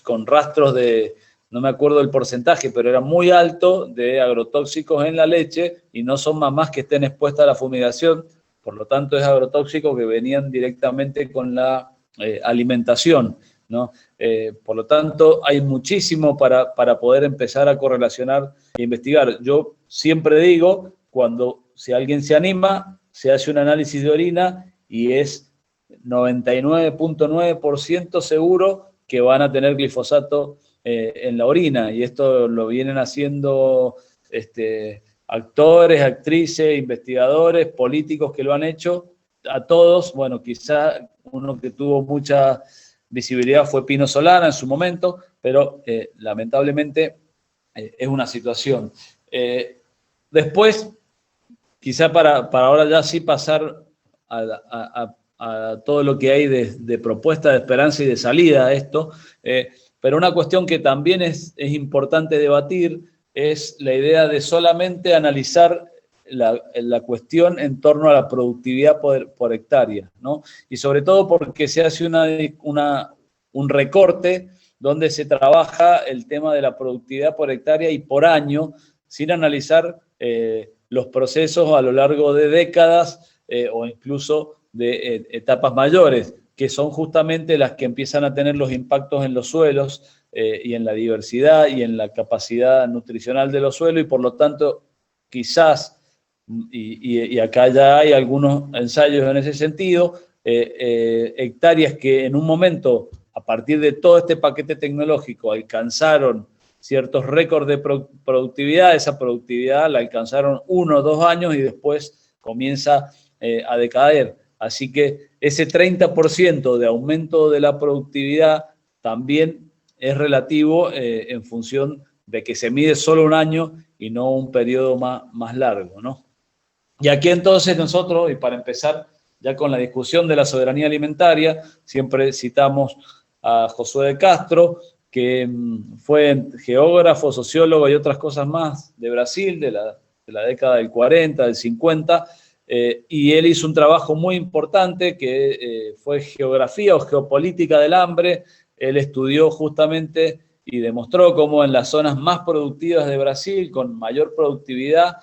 con rastros de, no me acuerdo el porcentaje, pero era muy alto de agrotóxicos en la leche, y no son mamás que estén expuestas a la fumigación, por lo tanto es agrotóxicos que venían directamente con la alimentación, ¿no? Por lo tanto, hay muchísimo para poder empezar a correlacionar e investigar. Yo siempre digo, si alguien se anima, se hace un análisis de orina y es 99.9% seguro que van a tener glifosato en la orina, y esto lo vienen haciendo actores, actrices, investigadores, políticos que lo han hecho, a todos. Bueno, quizá uno que tuvo mucha visibilidad fue Pino Solana en su momento, pero lamentablemente es una situación. Después, quizá para ahora ya sí pasar a todo lo que hay de propuesta, de esperanza y de salida a esto, pero una cuestión que también es importante debatir es la idea de solamente analizar la cuestión en torno a la productividad por hectárea, ¿no? Y sobre todo porque se hace un recorte donde se trabaja el tema de la productividad por hectárea y por año, sin analizar los procesos a lo largo de décadas o incluso de etapas mayores, que son justamente las que empiezan a tener los impactos en los suelos y en la diversidad y en la capacidad nutricional de los suelos, y por lo tanto quizás, y acá ya hay algunos ensayos en ese sentido, hectáreas que en un momento, a partir de todo este paquete tecnológico, alcanzaron ciertos récords de productividad, esa productividad la alcanzaron 1 o 2 años y después comienza a decaer. Así que ese 30% de aumento de la productividad también es relativo en función de que se mide solo un año y no un periodo más largo, ¿no? Y aquí entonces nosotros, y para empezar ya con la discusión de la soberanía alimentaria, siempre citamos a Josué de Castro, que fue geógrafo, sociólogo y otras cosas más de Brasil, de la década del 40, del 50, y él hizo un trabajo muy importante que fue geografía o geopolítica del hambre. Él estudió justamente y demostró cómo en las zonas más productivas de Brasil, con mayor productividad,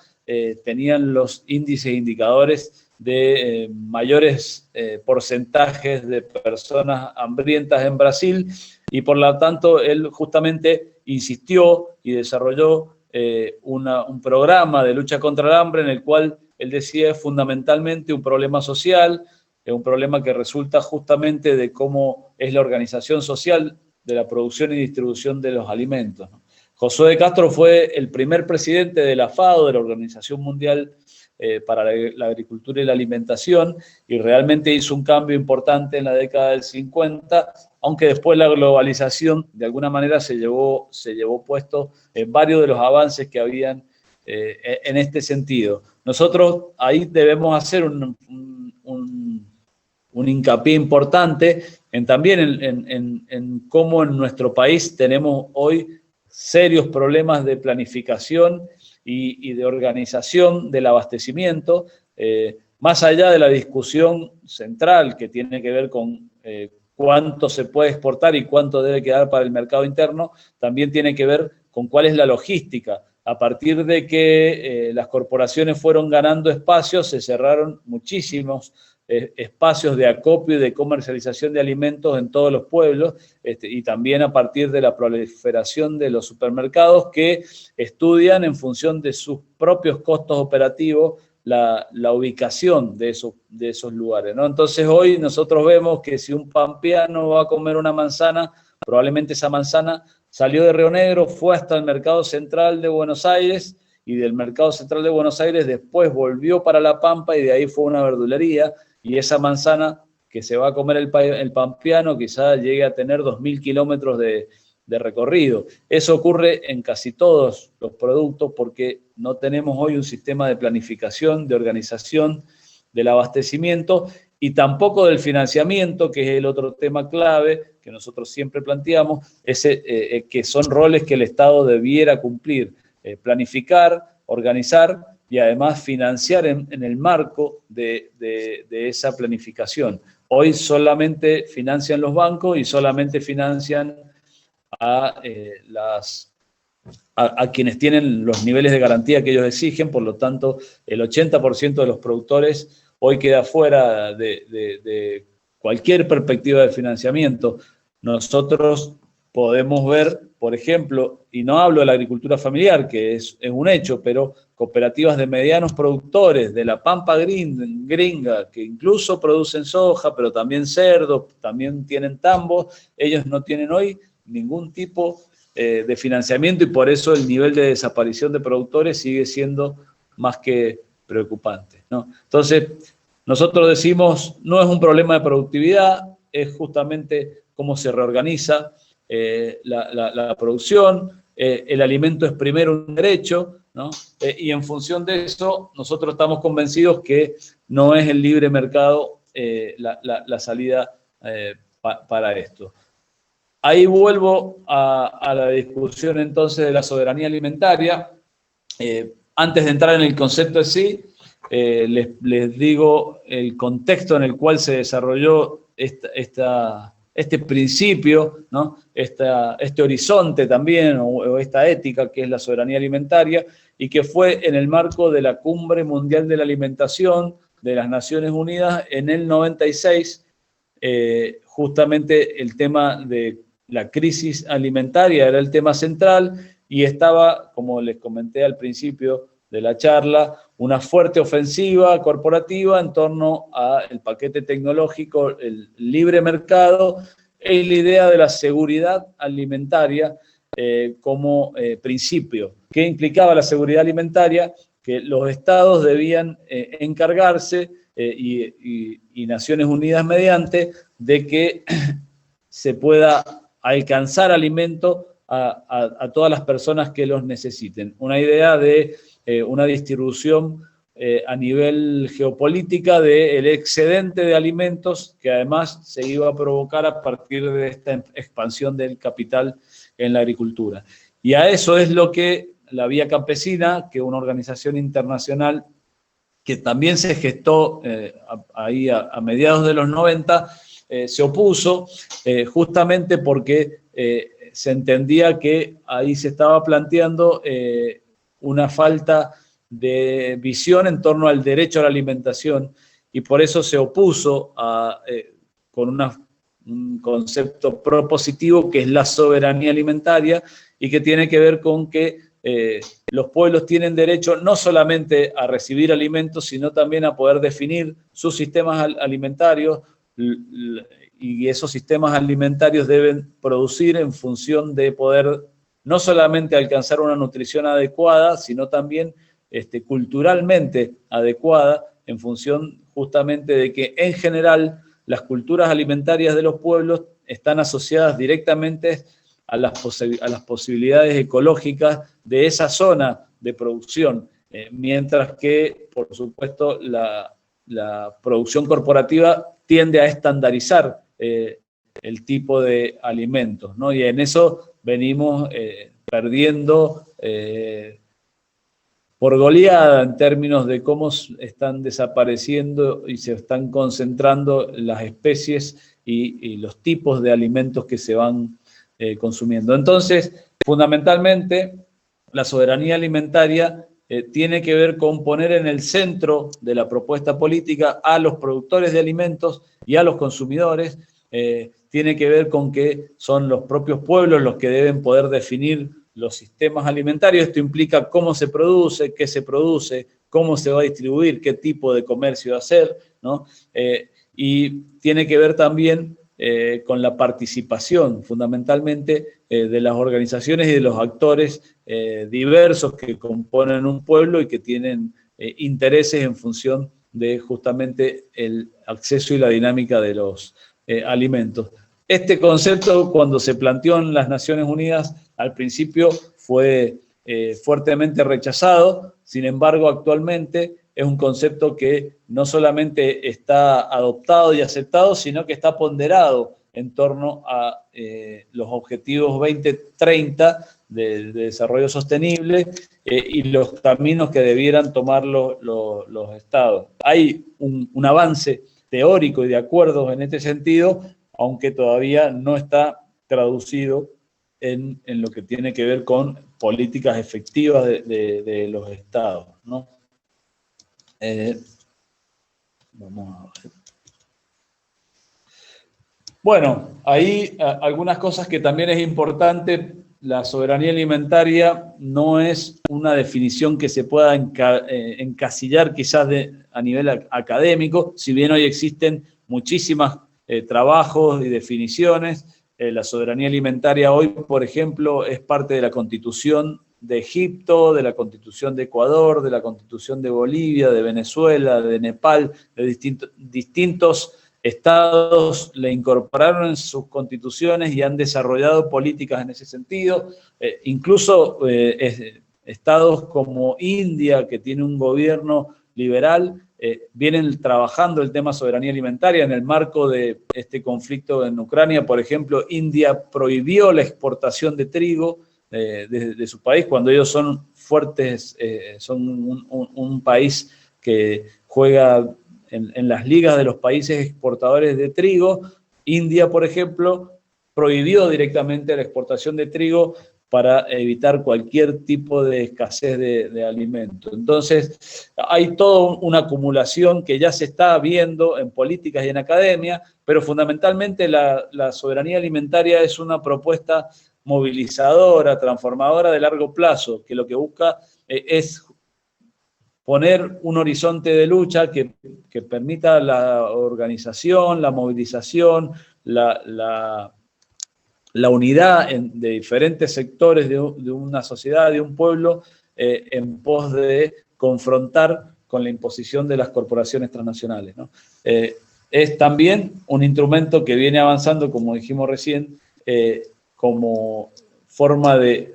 tenían los índices e indicadores de mayores porcentajes de personas hambrientas en Brasil, y por lo tanto él justamente insistió y desarrolló un programa de lucha contra el hambre en el cual él decía es fundamentalmente un problema social, un problema que resulta justamente de cómo es la organización social de la producción y distribución de los alimentos, ¿no? Josué de Castro fue el primer presidente de la FAO, de la Organización Mundial para la Agricultura y la Alimentación, y realmente hizo un cambio importante en la década del 50, aunque después la globalización de alguna manera se llevó puesto varios de los avances que habían en este sentido. Nosotros ahí debemos hacer un hincapié importante también en cómo en nuestro país tenemos hoy serios problemas de planificación y de organización del abastecimiento, más allá de la discusión central que tiene que ver con cuánto se puede exportar y cuánto debe quedar para el mercado interno, también tiene que ver con cuál es la logística. A partir de que las corporaciones fueron ganando espacios, se cerraron muchísimos espacios de acopio y de comercialización de alimentos en todos los pueblos, y también a partir de la proliferación de los supermercados que estudian en función de sus propios costos operativos la ubicación de esos lugares, ¿no? Entonces hoy nosotros vemos que si un pampeano va a comer una manzana, probablemente esa manzana salió de Río Negro, fue hasta el mercado central de Buenos Aires, y del mercado central de Buenos Aires después volvió para La Pampa y de ahí fue una verdulería, y esa manzana que se va a comer el pampeano quizá llegue a tener 2.000 kilómetros de recorrido. Eso ocurre en casi todos los productos porque no tenemos hoy un sistema de planificación, de organización del abastecimiento y tampoco del financiamiento, que es el otro tema clave que nosotros siempre planteamos, que son roles que el Estado debiera cumplir, planificar, organizar y además financiar en el marco de esa planificación. Hoy solamente financian los bancos y solamente financian a quienes tienen los niveles de garantía que ellos exigen, por lo tanto el 80% de los productores hoy queda fuera de cualquier perspectiva de financiamiento. Nosotros podemos ver, por ejemplo, y no hablo de la agricultura familiar, que es un hecho, pero cooperativas de medianos productores de la Pampa gringa, que incluso producen soja, pero también cerdo, también tienen tambos, ellos no tienen hoy ningún tipo de financiamiento y por eso el nivel de desaparición de productores sigue siendo más que preocupante, ¿no? Entonces, nosotros decimos, no es un problema de productividad, es justamente cómo se reorganiza la producción, el alimento es primero un derecho, ¿no? Y en función de eso, nosotros estamos convencidos que no es el libre mercado la salida para esto. Ahí vuelvo a la discusión entonces de la soberanía alimentaria. Antes de entrar en el concepto en sí, les digo el contexto en el cual se desarrolló este principio, ¿no? Este horizonte también, o esta ética que es la soberanía alimentaria, y que fue en el marco de la Cumbre Mundial de la Alimentación de las Naciones Unidas en el 96, justamente el tema de la crisis alimentaria era el tema central y estaba, como les comenté al principio de la charla, una fuerte ofensiva corporativa en torno al paquete tecnológico, el libre mercado y la idea de la seguridad alimentaria como principio. ¿Qué implicaba la seguridad alimentaria? Que los estados debían encargarse y Naciones Unidas mediante de que se pueda alcanzar alimento a todas las personas que los necesiten. Una idea de una distribución a nivel geopolítica del excedente de alimentos que además se iba a provocar a partir de esta expansión del capital en la agricultura. Y a eso es lo que la Vía Campesina, que es una organización internacional que también se gestó ahí a mediados de los 90, se opuso justamente porque se entendía que ahí se estaba planteando una falta de visión en torno al derecho a la alimentación, y por eso se opuso con un concepto propositivo que es la soberanía alimentaria, y que tiene que ver con que los pueblos tienen derecho no solamente a recibir alimentos, sino también a poder definir sus sistemas alimentarios, y esos sistemas alimentarios deben producir en función de poder no solamente alcanzar una nutrición adecuada, sino también culturalmente adecuada, en función justamente de que en general las culturas alimentarias de los pueblos están asociadas directamente a las posibilidades ecológicas de esa zona de producción, mientras que, por supuesto, la producción corporativa tiende a estandarizar el tipo de alimentos, ¿no? Y en eso venimos perdiendo por goleada en términos de cómo están desapareciendo y se están concentrando las especies y los tipos de alimentos que se van consumiendo. Entonces, fundamentalmente, la soberanía alimentaria tiene que ver con poner en el centro de la propuesta política a los productores de alimentos y a los consumidores. Tiene que ver con que son los propios pueblos los que deben poder definir los sistemas alimentarios. Esto implica cómo se produce, qué se produce, cómo se va a distribuir, qué tipo de comercio hacer, ¿no? Y tiene que ver también con la participación, fundamentalmente, de las organizaciones y de los actores diversos que componen un pueblo y que tienen intereses en función de justamente el acceso y la dinámica de los alimentos. Este concepto, cuando se planteó en las Naciones Unidas, al principio fue fuertemente rechazado. Sin embargo, actualmente es un concepto que no solamente está adoptado y aceptado, sino que está ponderado en torno a los objetivos 2030 de desarrollo sostenible y los caminos que debieran tomar los estados. Hay un avance teórico y de acuerdos en este sentido, aunque todavía no está traducido en lo que tiene que ver con políticas efectivas de los estados, ¿no? Vamos a ver. Bueno, ahí algunas cosas que también es importante. La soberanía alimentaria no es una definición que se pueda encasillar quizás a nivel académico, si bien hoy existen muchísimos trabajos y definiciones. La soberanía alimentaria hoy, por ejemplo, es parte de la Constitución de Egipto, de la Constitución de Ecuador, de la Constitución de Bolivia, de Venezuela, de Nepal, de distintos estados le incorporaron en sus constituciones y han desarrollado políticas en ese sentido. Incluso estados como India, que tiene un gobierno liberal, vienen trabajando el tema soberanía alimentaria. En el marco de este conflicto en Ucrania, por ejemplo, India prohibió la exportación de trigo de su país, cuando ellos son fuertes, son un país que juega en las ligas de los países exportadores de trigo. India, por ejemplo, prohibió directamente la exportación de trigo para evitar cualquier tipo de escasez de alimentos. Entonces, hay toda una acumulación que ya se está viendo en políticas y en academia, pero fundamentalmente la soberanía alimentaria es una propuesta movilizadora, transformadora de largo plazo, que lo que busca es poner un horizonte de lucha que permita la organización, la movilización, la unidad de diferentes sectores de una sociedad, de un pueblo, en pos de confrontar con la imposición de las corporaciones transnacionales, ¿no? Es también un instrumento que viene avanzando, como dijimos recién, como forma de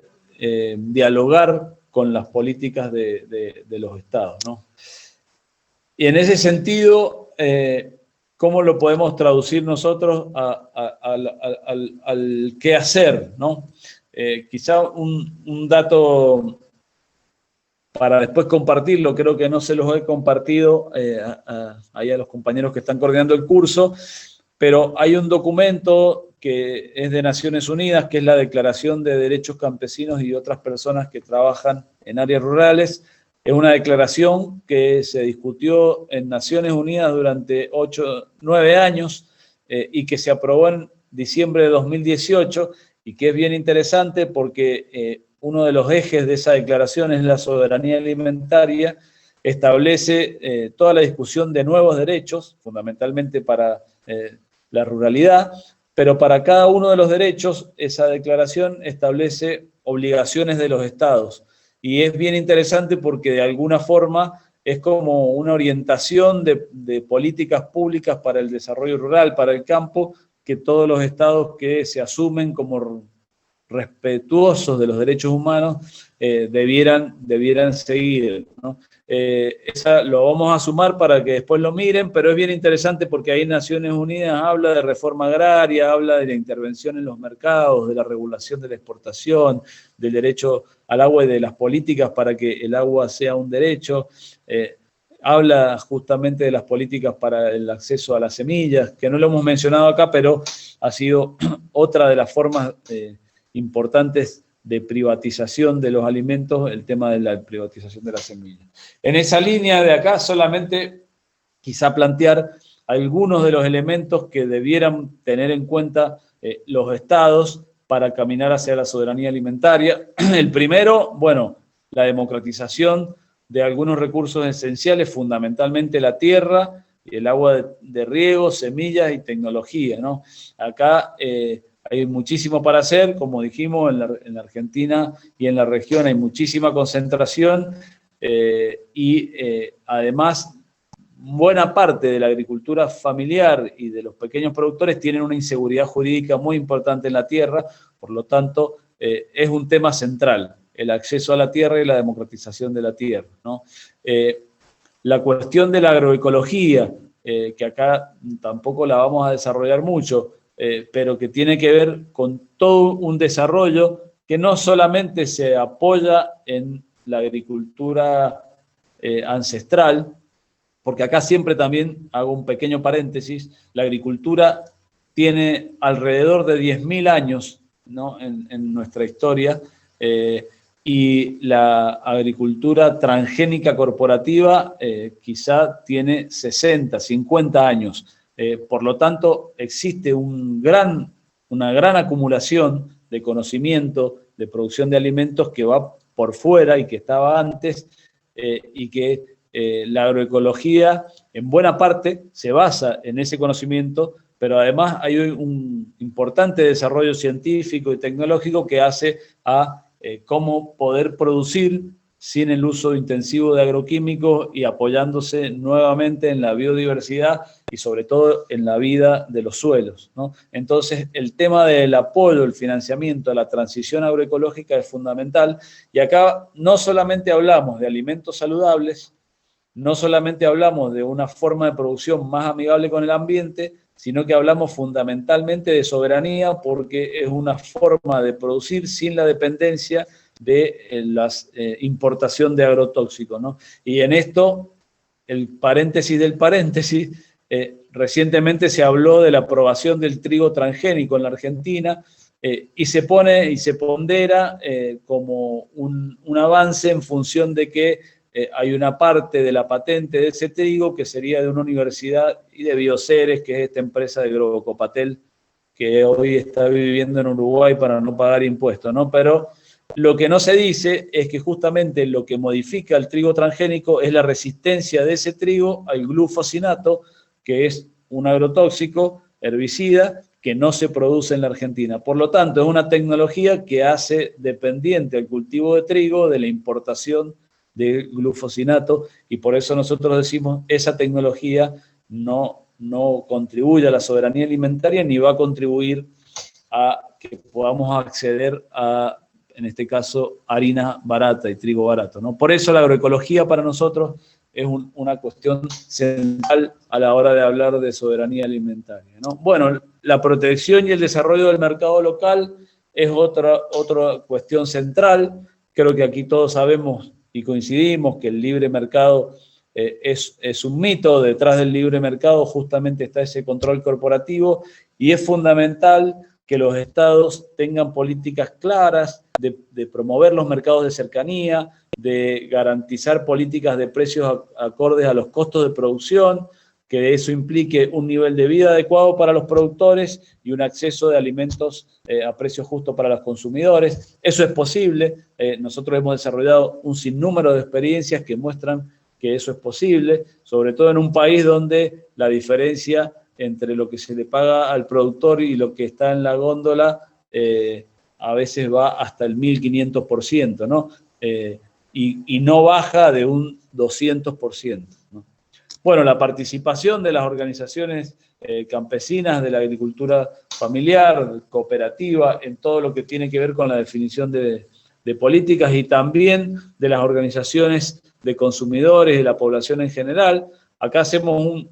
dialogar con las políticas de los estados, ¿no? Y en ese sentido, ¿cómo lo podemos traducir nosotros al qué hacer, ¿no? Quizá un dato para después compartirlo, creo que no se los he compartido ahí a los compañeros que están coordinando el curso, pero hay un documento que es de Naciones Unidas, que es la Declaración de Derechos Campesinos y otras personas que trabajan en áreas rurales, Es una declaración que se discutió en Naciones Unidas durante 9 años y que se aprobó en diciembre de 2018 y que es bien interesante porque uno de los ejes de esa declaración es la soberanía alimentaria. Establece toda la discusión de nuevos derechos, fundamentalmente para la ruralidad, pero para cada uno de los derechos esa declaración establece obligaciones de los estados. Y es bien interesante porque de alguna forma es como una orientación de políticas públicas para el desarrollo rural, para el campo, que todos los estados que se asumen como respetuosos de los derechos humanos debieran seguir, ¿no? Esa lo vamos a sumar para que después lo miren, pero es bien interesante porque ahí Naciones Unidas habla de reforma agraria, habla de la intervención en los mercados, de la regulación de la exportación, del derecho al agua y de las políticas para que el agua sea un derecho. Habla justamente de las políticas para el acceso a las semillas, que no lo hemos mencionado acá, pero ha sido otra de las formas importantes de privatización de los alimentos, el tema de la privatización de las semillas. En esa línea de acá solamente quizá plantear algunos de los elementos que debieran tener en cuenta los estados para caminar hacia la soberanía alimentaria. El primero, bueno, la democratización de algunos recursos esenciales, fundamentalmente la tierra, el agua de riego, semillas y tecnología, ¿no? Acá hay muchísimo para hacer, como dijimos, en la Argentina y en la región hay muchísima concentración además buena parte de la agricultura familiar y de los pequeños productores tienen una inseguridad jurídica muy importante en la tierra, por lo tanto es un tema central, el acceso a la tierra y la democratización de la tierra, ¿no? La cuestión de la agroecología, que acá tampoco la vamos a desarrollar mucho, pero que tiene que ver con todo un desarrollo que no solamente se apoya en la agricultura ancestral, porque acá siempre también hago un pequeño paréntesis, la agricultura tiene alrededor de 10.000 años, ¿no? en nuestra historia, y la agricultura transgénica corporativa quizá tiene 60, 50 años. Por lo tanto, existe una gran acumulación de conocimiento, de producción de alimentos que va por fuera y que estaba antes, y que la agroecología en buena parte se basa en ese conocimiento, pero además hay un importante desarrollo científico y tecnológico que hace a cómo poder producir sin el uso intensivo de agroquímicos y apoyándose nuevamente en la biodiversidad y sobre todo en la vida de los suelos, ¿no? Entonces, el tema del apoyo, el financiamiento a la transición agroecológica es fundamental y acá no solamente hablamos de alimentos saludables, no solamente hablamos de una forma de producción más amigable con el ambiente, sino que hablamos fundamentalmente de soberanía porque es una forma de producir sin la dependencia de la importación de agrotóxicos, ¿no? Y en esto, el paréntesis del paréntesis, recientemente se habló de la aprobación del trigo transgénico en la Argentina y se pondera como un avance en función de que hay una parte de la patente de ese trigo que sería de una universidad y de Bioceres, que es esta empresa de Grobocopatel, que hoy está viviendo en Uruguay para no pagar impuestos, ¿no? Pero lo que no se dice es que justamente lo que modifica el trigo transgénico es la resistencia de ese trigo al glufosinato, que es un agrotóxico herbicida que no se produce en la Argentina. Por lo tanto, es una tecnología que hace dependiente al cultivo de trigo de la importación de glufosinato y por eso nosotros decimos esa tecnología no contribuye a la soberanía alimentaria ni va a contribuir a que podamos acceder a, en este caso, harina barata y trigo barato, ¿no? Por eso la agroecología para nosotros es una cuestión central a la hora de hablar de soberanía alimentaria, ¿no? Bueno, la protección y el desarrollo del mercado local es otra cuestión central. Creo que aquí todos sabemos y coincidimos que el libre mercado es un mito. Detrás del libre mercado justamente está ese control corporativo y es fundamental que los estados tengan políticas claras de promover los mercados de cercanía, de garantizar políticas de precios acordes a los costos de producción, que eso implique un nivel de vida adecuado para los productores y un acceso de alimentos a precio justo para los consumidores. Eso es posible. Nosotros hemos desarrollado un sinnúmero de experiencias que muestran que eso es posible, sobre todo en un país donde la diferencia entre lo que se le paga al productor y lo que está en la góndola a veces va hasta el 1500%, ¿no? Y no baja de un 200%, ¿no? Bueno, la participación de las organizaciones campesinas, de la agricultura familiar, cooperativa, en todo lo que tiene que ver con la definición de políticas, y también de las organizaciones de consumidores, de la población en general. Acá hacemos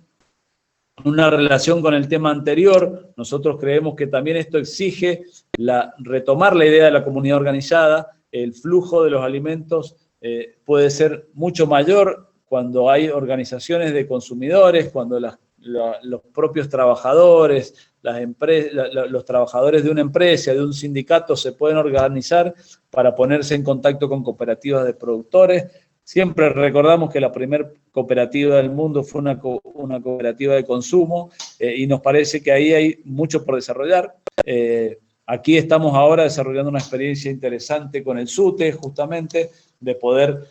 una relación con el tema anterior. Nosotros creemos que también esto exige retomar la idea de la comunidad organizada. El flujo de los alimentos puede ser mucho mayor cuando hay organizaciones de consumidores, cuando los propios trabajadores, los trabajadores de una empresa, de un sindicato, se pueden organizar para ponerse en contacto con cooperativas de productores. Siempre recordamos que la primera cooperativa del mundo fue una cooperativa de consumo, y nos parece que ahí hay mucho por desarrollar. Aquí estamos ahora desarrollando una experiencia interesante con el SUTE, justamente, de poder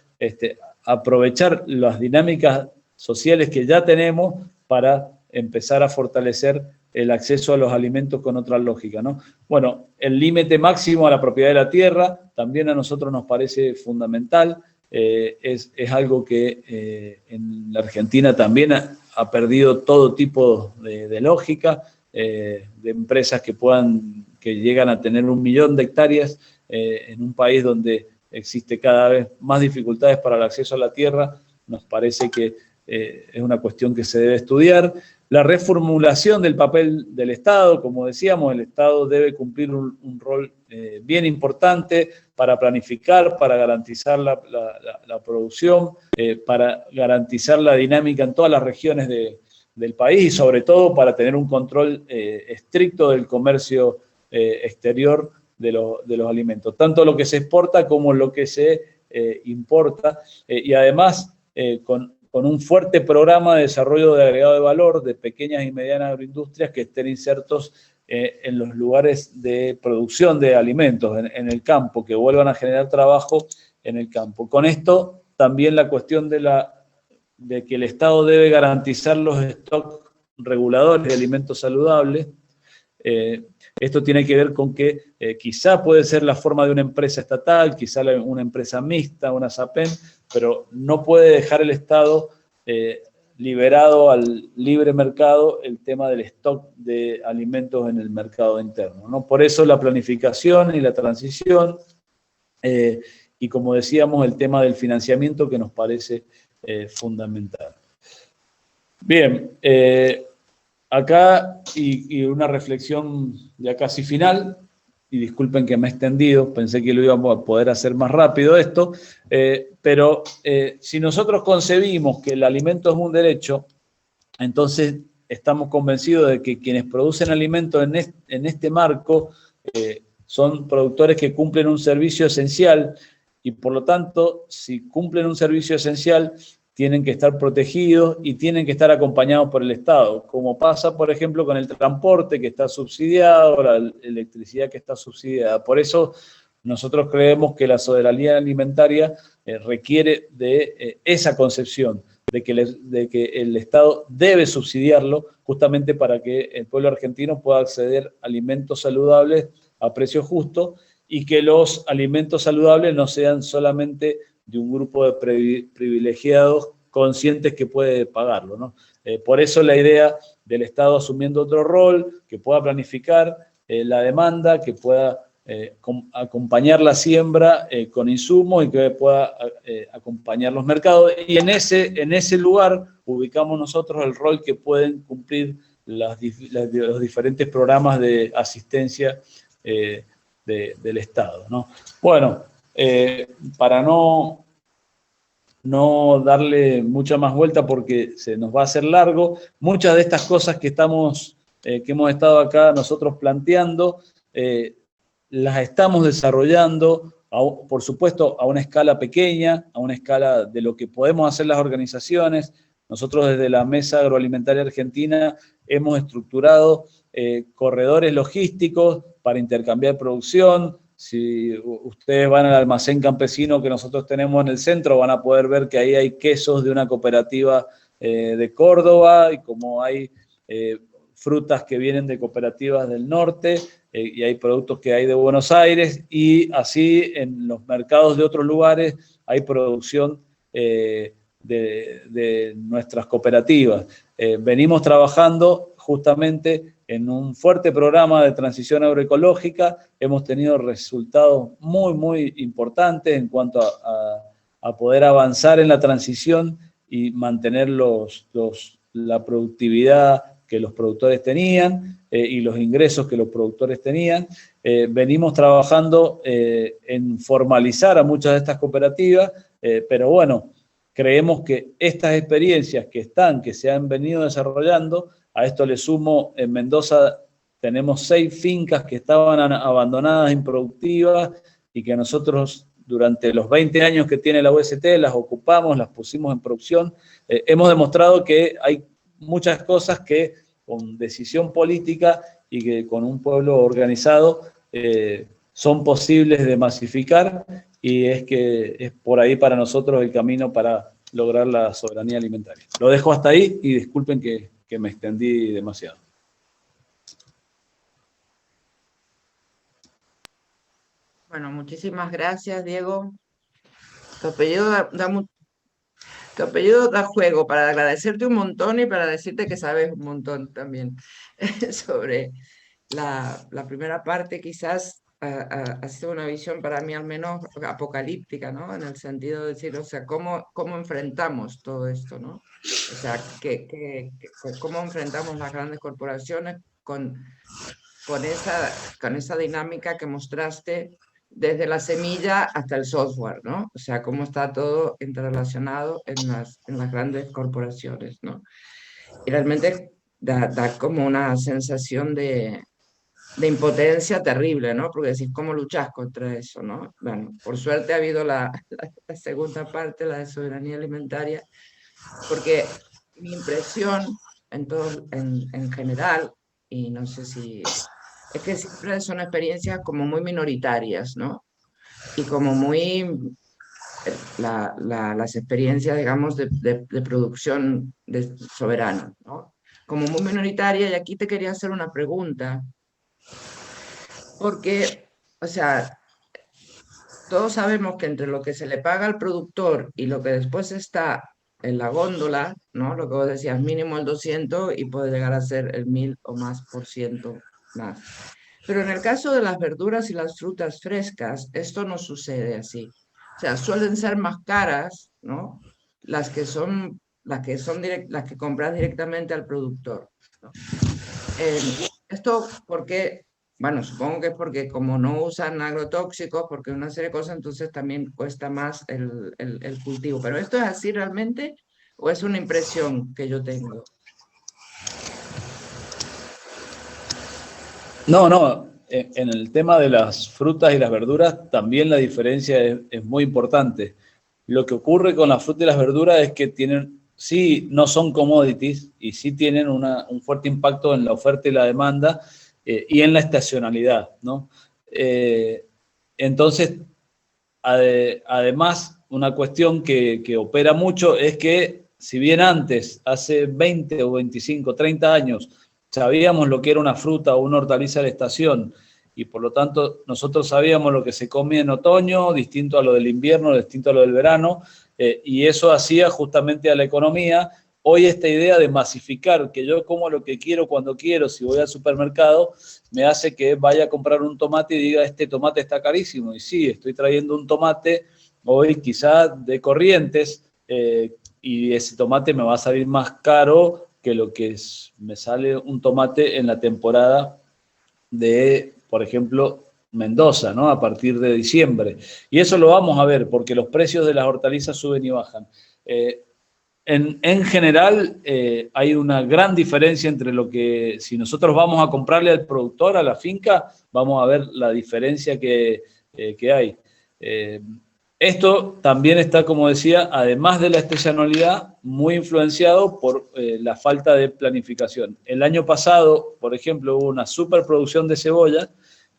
aprovechar las dinámicas sociales que ya tenemos para empezar a fortalecer el acceso a los alimentos con otra lógica, ¿no? Bueno, el límite máximo a la propiedad de la tierra también a nosotros nos parece fundamental. Es algo que en la Argentina también ha perdido todo tipo de lógica, de empresas que llegan a tener 1 millón de hectáreas en un país donde existe cada vez más dificultades para el acceso a la tierra. Nos parece que es una cuestión que se debe estudiar. La reformulación del papel del Estado, como decíamos, el Estado debe cumplir un rol bien importante para planificar, para garantizar la producción, para garantizar la dinámica en todas las regiones del país, y sobre todo para tener un control estricto del comercio exterior de los alimentos, tanto lo que se exporta como lo que se importa, y además con un fuerte programa de desarrollo de agregado de valor de pequeñas y medianas agroindustrias que estén insertos en los lugares de producción de alimentos, en el campo, que vuelvan a generar trabajo en el campo. Con esto también la cuestión de que el Estado debe garantizar los stocks reguladores de alimentos saludables. Esto tiene que ver con que quizá puede ser la forma de una empresa estatal, quizá una empresa mixta, una SAPEM, pero no puede dejar el Estado liberado al libre mercado el tema del stock de alimentos en el mercado interno, ¿no? Por eso la planificación y la transición, y como decíamos, el tema del financiamiento, que nos parece fundamental. Bien, acá, y una reflexión ya casi final, y disculpen que me he extendido, pensé que lo íbamos a poder hacer más rápido esto, pero si nosotros concebimos que el alimento es un derecho, entonces estamos convencidos de que quienes producen alimentos en este marco son productores que cumplen un servicio esencial, y por lo tanto, si cumplen un servicio esencial, tienen que estar protegidos y tienen que estar acompañados por el Estado, como pasa, por ejemplo, con el transporte, que está subsidiado, la electricidad, que está subsidiada. Por eso nosotros creemos que la soberanía alimentaria requiere de esa concepción, de que el Estado debe subsidiarlo, justamente para que el pueblo argentino pueda acceder a alimentos saludables a precio justo, y que los alimentos saludables no sean solamente de un grupo de privilegiados conscientes que puede pagarlo, ¿no? Por eso la idea del Estado asumiendo otro rol, que pueda planificar la demanda, que pueda acompañar la siembra con insumos, y que pueda acompañar los mercados. Y en ese lugar ubicamos nosotros el rol que pueden cumplir los diferentes programas de asistencia del Estado, ¿no? Bueno, para no darle mucha más vuelta, porque se nos va a hacer largo, muchas de estas cosas que hemos estado acá nosotros planteando las estamos desarrollando, por supuesto, a una escala pequeña, a una escala de lo que podemos hacer las organizaciones. Nosotros desde la Mesa Agroalimentaria Argentina hemos estructurado corredores logísticos para intercambiar producción. Si ustedes van al almacén campesino que nosotros tenemos en el centro, van a poder ver que ahí hay quesos de una cooperativa de Córdoba, y como hay frutas que vienen de cooperativas del norte, y hay productos que hay de Buenos Aires, y así en los mercados de otros lugares hay producción de nuestras cooperativas. Venimos trabajando justamente en un fuerte programa de transición agroecológica. Hemos tenido resultados muy, muy importantes en cuanto a poder avanzar en la transición y mantener la productividad que los productores tenían y los ingresos que los productores tenían. Venimos trabajando en formalizar a muchas de estas cooperativas, pero bueno, creemos que estas experiencias que se han venido desarrollando, a esto le sumo, en Mendoza tenemos 6 fincas que estaban abandonadas, improductivas, y que nosotros durante los 20 años que tiene la UST las ocupamos, las pusimos en producción. Hemos demostrado que hay muchas cosas que con decisión política y que con un pueblo organizado son posibles de masificar, y es por ahí para nosotros el camino para lograr la soberanía alimentaria. Lo dejo hasta ahí y disculpen que me extendí demasiado. Bueno, muchísimas gracias, Diego. Tu apellido da juego para agradecerte un montón y para decirte que sabes un montón también sobre la primera parte. Quizás ha sido una visión para mí al menos apocalíptica, ¿no? En el sentido de decir, o sea, cómo enfrentamos todo esto, ¿no? O sea, cómo enfrentamos las grandes corporaciones con esa dinámica que mostraste desde la semilla hasta el software, ¿no? O sea, cómo está todo interrelacionado en las grandes corporaciones, ¿no? Y realmente da como una sensación de impotencia terrible, ¿no? Porque decís, ¿cómo luchás contra eso, no? Bueno, por suerte ha habido la segunda parte, la de soberanía alimentaria, porque mi impresión en general, y no sé si... es que siempre son experiencias como muy minoritarias, ¿no? Y como muy... las experiencias, digamos, de producción soberana, ¿no? Como muy minoritaria, y aquí te quería hacer una pregunta, porque, o sea, todos sabemos que entre lo que se le paga al productor y lo que después está en la góndola, ¿no? Lo que vos decías, mínimo el 200 y puede llegar a ser el 1000 o más por ciento más. Pero en el caso de las verduras y las frutas frescas, esto no sucede así. O sea, suelen ser más caras, ¿no? Las que compras directamente al productor, ¿no? Esto porque, bueno, supongo que es porque como no usan agrotóxicos, porque una serie de cosas, entonces también cuesta más el cultivo. ¿Pero esto es así realmente o es una impresión que yo tengo? No, en el tema de las frutas y las verduras también la diferencia es muy importante. Lo que ocurre con las frutas y las verduras es que sí, no son commodities y sí tienen un fuerte impacto en la oferta y la demanda y en la estacionalidad, ¿no? Entonces, además, una cuestión que opera mucho es que si bien antes, hace 20 o 25, 30 años, sabíamos lo que era una fruta o una hortaliza de estación, y por lo tanto nosotros sabíamos lo que se comía en otoño, distinto a lo del invierno, distinto a lo del verano, y eso hacía justamente a la economía. Hoy esta idea de masificar, que yo como lo que quiero cuando quiero, si voy al supermercado, me hace que vaya a comprar un tomate y diga, este tomate está carísimo. Y sí, estoy trayendo un tomate hoy quizá de Corrientes, y ese tomate me va a salir más caro que lo que me sale un tomate en la temporada de, por ejemplo, Mendoza, ¿no? A partir de diciembre. Y eso lo vamos a ver, porque los precios de las hortalizas suben y bajan. en general hay una gran diferencia entre lo que, si nosotros vamos a comprarle al productor, a la finca, vamos a ver la diferencia que hay. Esto también está, como decía, además de la estacionalidad, muy influenciado por la falta de planificación. El año pasado, por ejemplo, hubo una superproducción de cebolla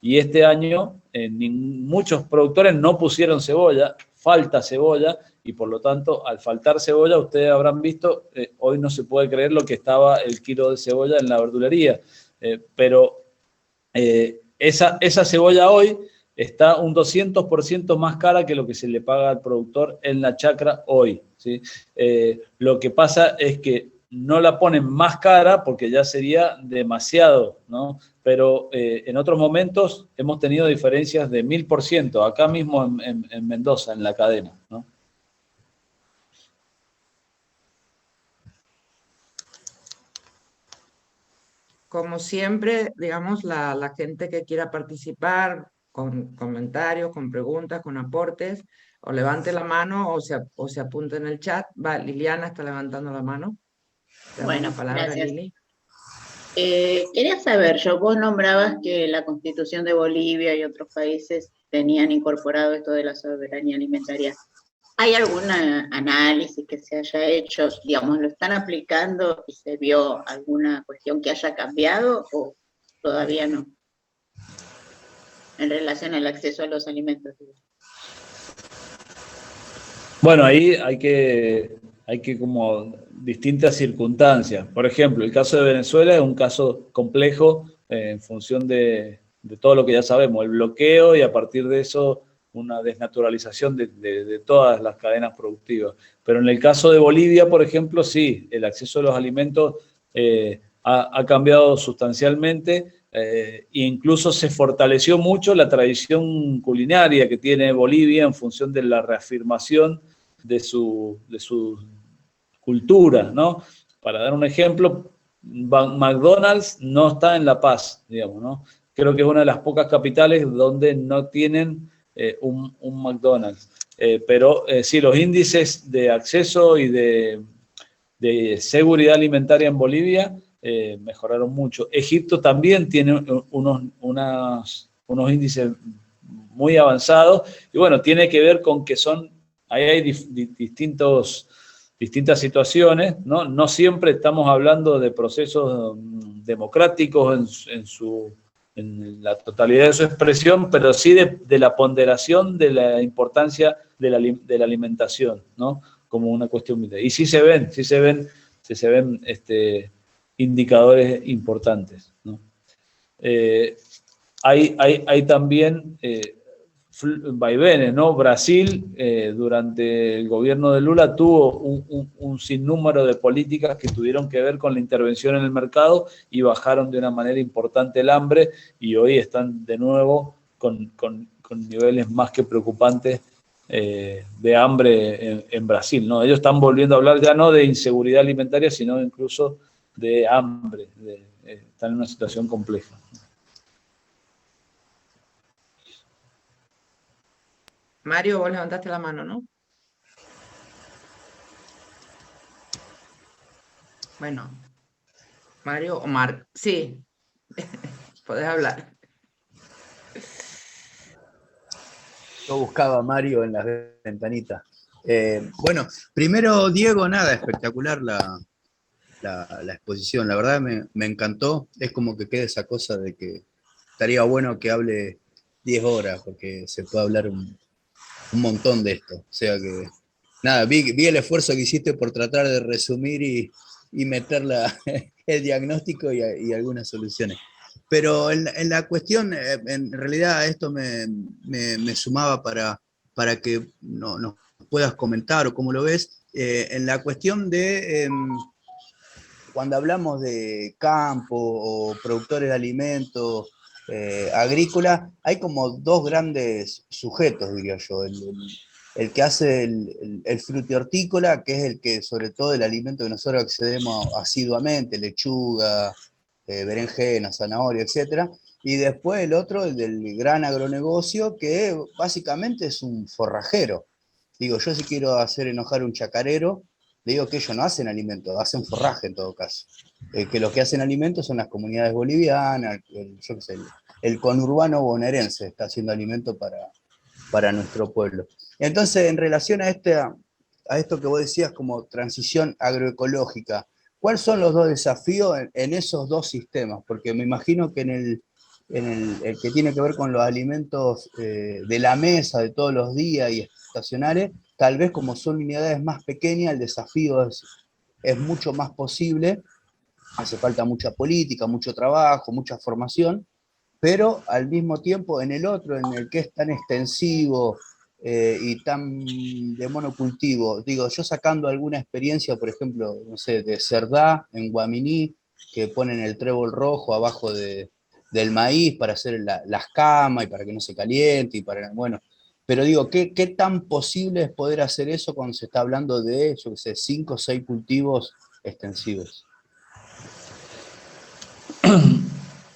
y este año muchos productores no pusieron cebolla, falta cebolla, y por lo tanto, al faltar cebolla, ustedes habrán visto, hoy no se puede creer lo que estaba el kilo de cebolla en la verdulería, pero esa cebolla hoy está un 200% más cara que lo que se le paga al productor en la chacra hoy, ¿sí? Lo que pasa es que no la ponen más cara porque ya sería demasiado, ¿no? Pero en otros momentos hemos tenido diferencias de 1000%, acá mismo en Mendoza, en la cadena, ¿no? Como siempre, digamos, la gente que quiera participar con comentarios, con preguntas, con aportes, o levante la mano o se apunte en el chat. Va, Liliana está levantando la mano. Te damos Bueno, la palabra, gracias. Lili. Quería saber, vos nombrabas que la Constitución de Bolivia y otros países tenían incorporado esto de la soberanía alimentaria. ¿Hay algún análisis que se haya hecho? Digamos, ¿lo están aplicando y se vio alguna cuestión que haya cambiado o todavía no? En relación al acceso a los alimentos. Bueno, ahí hay que como distintas circunstancias. Por ejemplo, el caso de Venezuela es un caso complejo en función de todo lo que ya sabemos, el bloqueo y a partir de eso una desnaturalización de todas las cadenas productivas. Pero en el caso de Bolivia, por ejemplo, sí, el acceso a los alimentos ha cambiado sustancialmente e incluso se fortaleció mucho la tradición culinaria que tiene Bolivia en función de la reafirmación de su cultura, ¿no? Para dar un ejemplo, McDonald's no está en La Paz, digamos, ¿no? Creo que es una de las pocas capitales donde no tienen un McDonald's. Pero sí, los índices de acceso y de seguridad alimentaria en Bolivia mejoraron mucho. Egipto también tiene unos índices muy avanzados y bueno, tiene que ver con que ahí hay distintas situaciones, ¿no? No siempre estamos hablando de procesos democráticos en la totalidad de su expresión, pero sí de la ponderación de la importancia de la alimentación, ¿no? Como una cuestión vital. Y sí se ven indicadores importantes, ¿no? Hay también vaivenes, ¿no? Brasil, durante el gobierno de Lula, tuvo un sinnúmero de políticas que tuvieron que ver con la intervención en el mercado y bajaron de una manera importante el hambre y hoy están de nuevo con niveles más que preocupantes de hambre en Brasil, ¿no? Ellos están volviendo a hablar ya no de inseguridad alimentaria, sino incluso de hambre. Están en una situación compleja. Mario, vos levantaste la mano, ¿no? Bueno, Mario o Mar, sí, podés hablar. Yo buscaba a Mario en las ventanitas. Bueno, primero, Diego, nada, espectacular la exposición. La verdad me encantó. Es como que queda esa cosa de que estaría bueno que hable 10 horas, porque se puede hablar un montón de esto. O sea que, nada, vi el esfuerzo que hiciste por tratar de resumir y meter el diagnóstico y algunas soluciones. Pero en la cuestión, en realidad esto me sumaba para que nos puedas comentar o cómo lo ves, en la cuestión de cuando hablamos de campo o productores de alimentos, agrícola, hay como dos grandes sujetos, diría yo. El que hace el frutihortícola, que es el que, sobre todo, el alimento que nosotros accedemos asiduamente, lechuga, berenjena, zanahoria, etc. Y después el otro, el del gran agronegocio, que básicamente es un forrajero. Digo, yo si quiero hacer enojar un chacarero, le digo que ellos no hacen alimentos, hacen forraje en todo caso. Que los que hacen alimentos son las comunidades bolivianas, yo qué sé, el conurbano bonaerense está haciendo alimento para nuestro pueblo. Entonces, en relación a esto que vos decías como transición agroecológica, ¿cuáles son los dos desafíos en esos dos sistemas? Porque me imagino que en el que tiene que ver con los alimentos de la mesa de todos los días y estacionales, tal vez como son unidades más pequeñas, el desafío es mucho más posible, hace falta mucha política, mucho trabajo, mucha formación, pero al mismo tiempo en el otro, en el que es tan extensivo y tan de monocultivo, digo, yo sacando alguna experiencia, por ejemplo, no sé, de Cerdá, en Guaminí, que ponen el trébol rojo abajo del maíz para hacer las camas y para que no se caliente, y para, bueno, pero digo, ¿qué tan posible es poder hacer eso cuando se está hablando de, yo qué sé, 5 o 6 cultivos extensivos?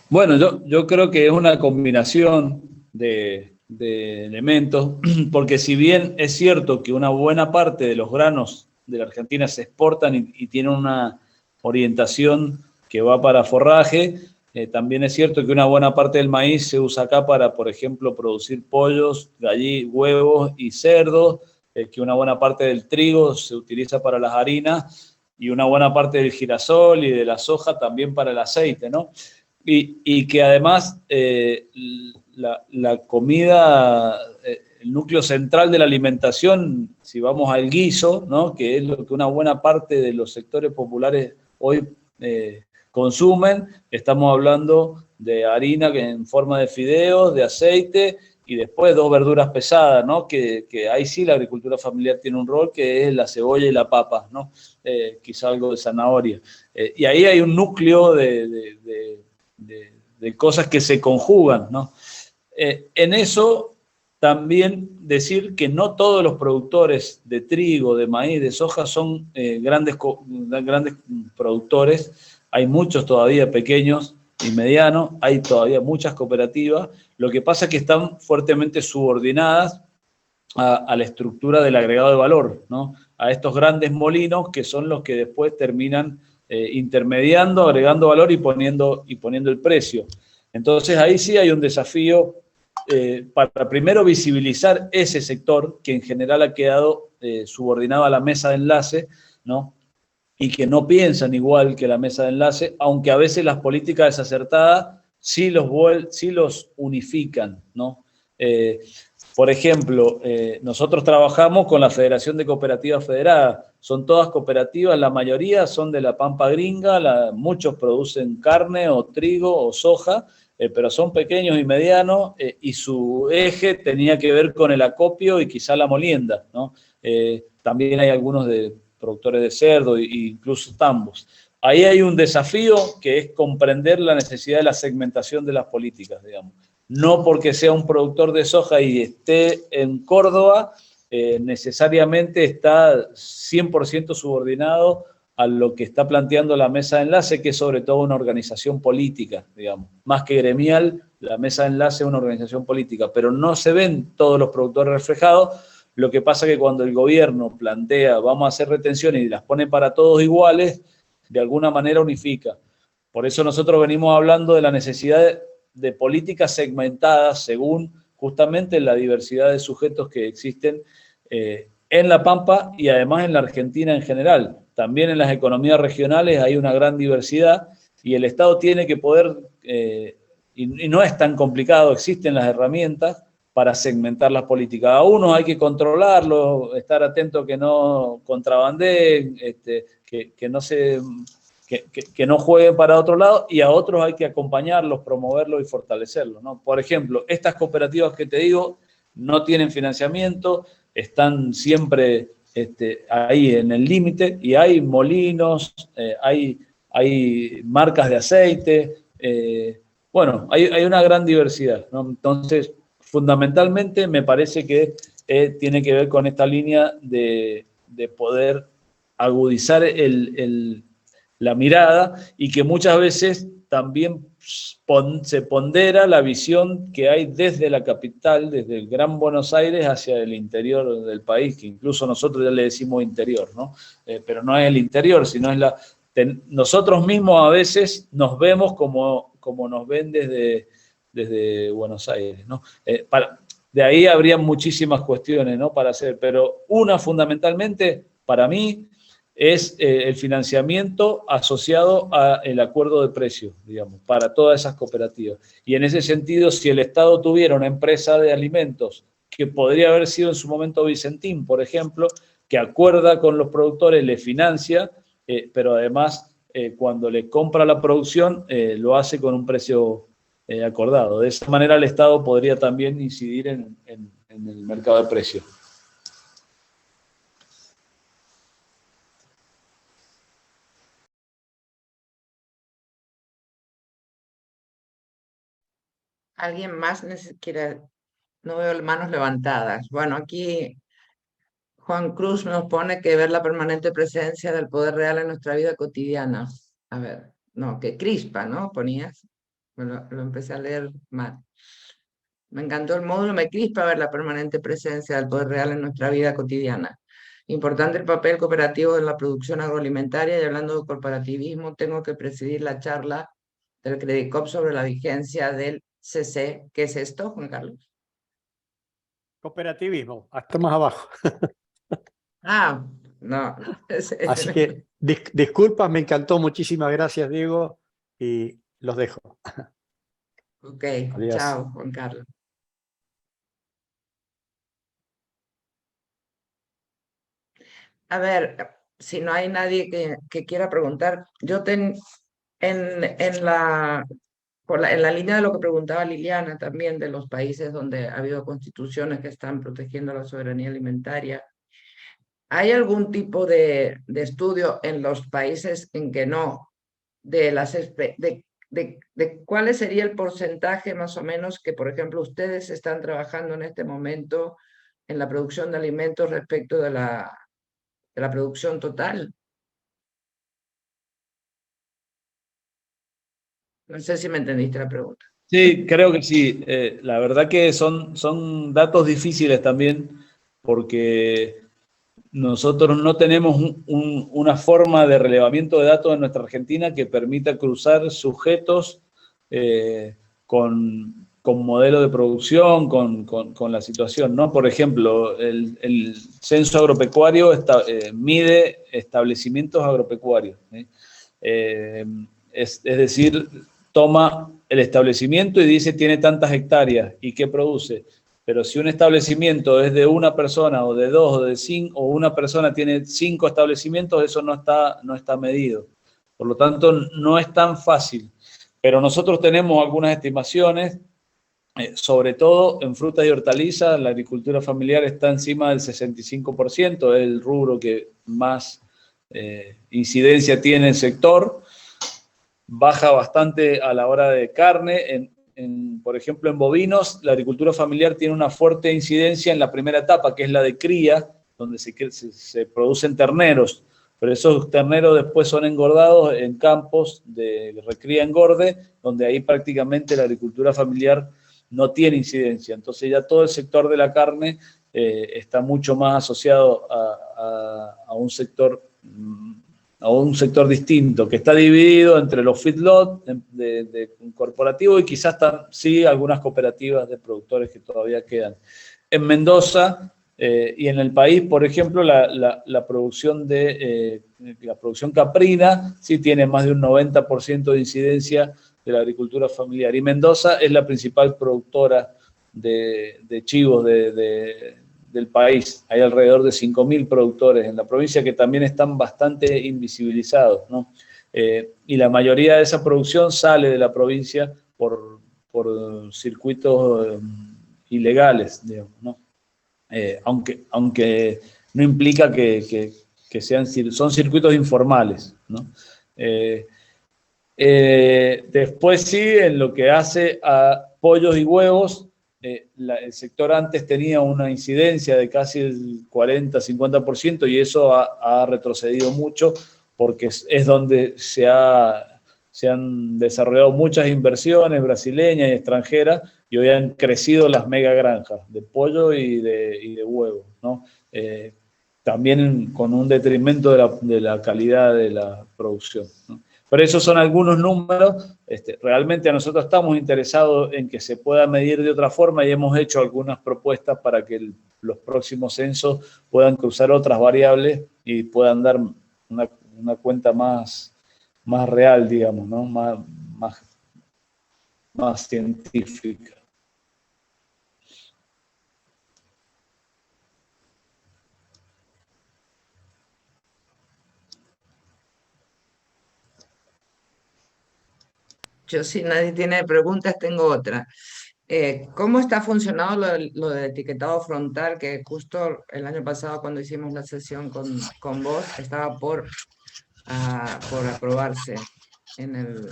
Bueno, yo creo que es una combinación de elementos, porque si bien es cierto que una buena parte de los granos de la Argentina se exportan y tienen una orientación que va para forraje, también es cierto que una buena parte del maíz se usa acá para, por ejemplo, producir pollos, huevos y cerdos, que una buena parte del trigo se utiliza para las harinas y una buena parte del girasol y de la soja también para el aceite, ¿no? Y que además la comida, el núcleo central de la alimentación, si vamos al guiso, ¿no? Que es lo que una buena parte de los sectores populares hoy consumen, estamos hablando de harina en forma de fideos, de aceite y después 2 verduras pesadas, ¿no? Que ahí sí la agricultura familiar tiene un rol, que es la cebolla y la papa, ¿no? Quizá algo de zanahoria. Y ahí hay un núcleo de cosas que se conjugan, ¿no? En eso también decir que no todos los productores de trigo, de maíz, de soja son grandes productores. Hay muchos todavía pequeños y medianos, hay todavía muchas cooperativas. Lo que pasa es que están fuertemente subordinadas a la estructura del agregado de valor, ¿no? A estos grandes molinos que son los que después terminan intermediando, agregando valor y poniendo el precio. Entonces ahí sí hay un desafío para primero visibilizar ese sector que en general ha quedado subordinado a la mesa de enlace, ¿no? Y que no piensan igual que la mesa de enlace, aunque a veces las políticas desacertadas sí los unifican, ¿no? Por ejemplo, nosotros trabajamos con la Federación de Cooperativas Federadas. Son todas cooperativas, la mayoría son de la Pampa Gringa, muchos producen carne o trigo o soja, pero son pequeños y medianos y su eje tenía que ver con el acopio y quizá la molienda, ¿no? También hay algunos de productores de cerdo e incluso tambos. Ahí hay un desafío que es comprender la necesidad de la segmentación de las políticas, digamos. No porque sea un productor de soja y esté en Córdoba, necesariamente está 100% subordinado a lo que está planteando la mesa de enlace, que es sobre todo una organización política, digamos. Más que gremial, la mesa de enlace es una organización política, pero no se ven todos los productores reflejados. Lo que pasa es que cuando el gobierno plantea vamos a hacer retenciones y las pone para todos iguales, de alguna manera unifica. Por eso nosotros venimos hablando de la necesidad de políticas segmentadas según justamente la diversidad de sujetos que existen en La Pampa y además en la Argentina en general. También en las economías regionales hay una gran diversidad y el Estado tiene que poder, y no es tan complicado, existen las herramientas para segmentar las políticas. A unos hay que controlarlos, estar atento que no contrabandeen, que no jueguen para otro lado, y a otros hay que acompañarlos, promoverlos y fortalecerlos, ¿no? Por ejemplo, estas cooperativas que te digo no tienen financiamiento, están siempre ahí en el límite, y hay molinos, hay marcas de aceite, bueno, hay una gran diversidad, ¿no? Entonces, fundamentalmente me parece que tiene que ver con esta línea de poder agudizar la mirada y que muchas veces también se pondera la visión que hay desde la capital, desde el Gran Buenos Aires hacia el interior del país, que incluso nosotros ya le decimos interior, ¿no? Pero no es el interior, sino es nosotros mismos a veces nos vemos como nos ven desde Buenos Aires, ¿no? De ahí habría muchísimas cuestiones, ¿no?, para hacer, pero una fundamentalmente, para mí, es el financiamiento asociado al acuerdo de precios, digamos, para todas esas cooperativas. Y en ese sentido, si el Estado tuviera una empresa de alimentos, que podría haber sido en su momento Vicentín, por ejemplo, que acuerda con los productores, le financia, pero además cuando le compra la producción, lo hace con un precio acordado. De esa manera el Estado podría también incidir en el mercado de precios. ¿Alguien más quiere? No veo manos levantadas. Bueno, aquí Juan Cruz nos pone que ver la permanente presencia del poder real en nuestra vida cotidiana. A ver, no, que crispa, ¿no? Ponías. Bueno, lo empecé a leer mal. Me encantó el módulo, me crispa ver la permanente presencia del poder real en nuestra vida cotidiana. Importante el papel cooperativo en la producción agroalimentaria, y hablando de corporativismo, tengo que presidir la charla del Credicop sobre la vigencia del CC. ¿Qué es esto, Juan Carlos? Cooperativismo, hasta más abajo. Ah, no. Así que disculpas, me encantó, muchísimas gracias, Diego, y los dejo. Ok, Adiós. chao, Juan Carlos. A ver, si no hay nadie que quiera preguntar, yo en la línea de lo que preguntaba Liliana también, de los países donde ha habido constituciones que están protegiendo la soberanía alimentaria, ¿hay algún tipo de estudio en los países en que no, de cuál sería el porcentaje más o menos que, por ejemplo, ustedes están trabajando en este momento en la producción de alimentos respecto de la producción total? No sé si me entendiste la pregunta. Sí, creo que sí. La verdad que son datos difíciles también, porque nosotros no tenemos una forma de relevamiento de datos en nuestra Argentina que permita cruzar sujetos con modelo de producción, con la situación, ¿no? Por ejemplo, el censo agropecuario mide establecimientos agropecuarios, ¿sí? Es decir, toma el establecimiento y dice tiene tantas hectáreas y qué produce. Pero si un establecimiento es de una persona o de dos o de cinco, o una persona tiene 5 establecimientos, eso no está medido. Por lo tanto, no es tan fácil. Pero nosotros tenemos algunas estimaciones, sobre todo en frutas y hortalizas. La agricultura familiar está encima del 65%, es el rubro que más incidencia tiene el sector. Baja bastante a la hora de carne. Por ejemplo, en bovinos, la agricultura familiar tiene una fuerte incidencia en la primera etapa, que es la de cría, donde se producen terneros, pero esos terneros después son engordados en campos de recría-engorde, donde ahí prácticamente la agricultura familiar no tiene incidencia. Entonces ya todo el sector de la carne está mucho más asociado a un sector distinto, que está dividido entre los feedlot de corporativo y quizás sí algunas cooperativas de productores que todavía quedan. En Mendoza y en el país, por ejemplo, la producción caprina sí tiene más de un 90% de incidencia de la agricultura familiar. Y Mendoza es la principal productora de chivos del país. Hay alrededor de 5.000 productores en la provincia que también están bastante invisibilizados, ¿no? Y la mayoría de esa producción sale de la provincia por circuitos ilegales, digamos, ¿no? Aunque no implica que son circuitos informales, ¿no? Después sí, en lo que hace a pollos y huevos, el sector antes tenía una incidencia de casi el 40-50% y eso ha retrocedido mucho porque es donde se ha se han desarrollado muchas inversiones brasileñas y extranjeras y hoy han crecido las mega granjas de pollo y de huevo, ¿no? También con un detrimento de la calidad de la producción, ¿no? Pero esos son algunos números. Realmente nosotros estamos interesados en que se pueda medir de otra forma y hemos hecho algunas propuestas para que los próximos censos puedan cruzar otras variables y puedan dar una cuenta más real, digamos, ¿no? Más científica. Yo, si nadie tiene preguntas, tengo otra. ¿Cómo está funcionando lo del etiquetado frontal? Que justo el año pasado, cuando hicimos la sesión con vos, estaba por aprobarse en el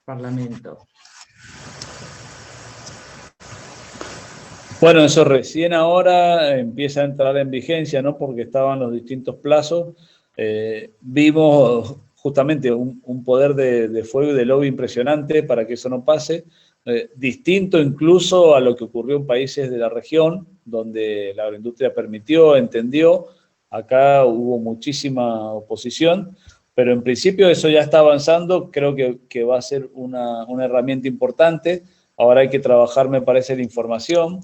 Parlamento. Bueno, eso recién ahora empieza a entrar en vigencia, ¿no? Porque estaban los distintos plazos. Vimos justamente un poder de fuego y de lobby impresionante para que eso no pase. Distinto incluso a lo que ocurrió en países de la región, donde la agroindustria permitió, entendió. Acá hubo muchísima oposición, pero en principio eso ya está avanzando. Creo que va a ser una herramienta importante. Ahora hay que trabajar, me parece, la información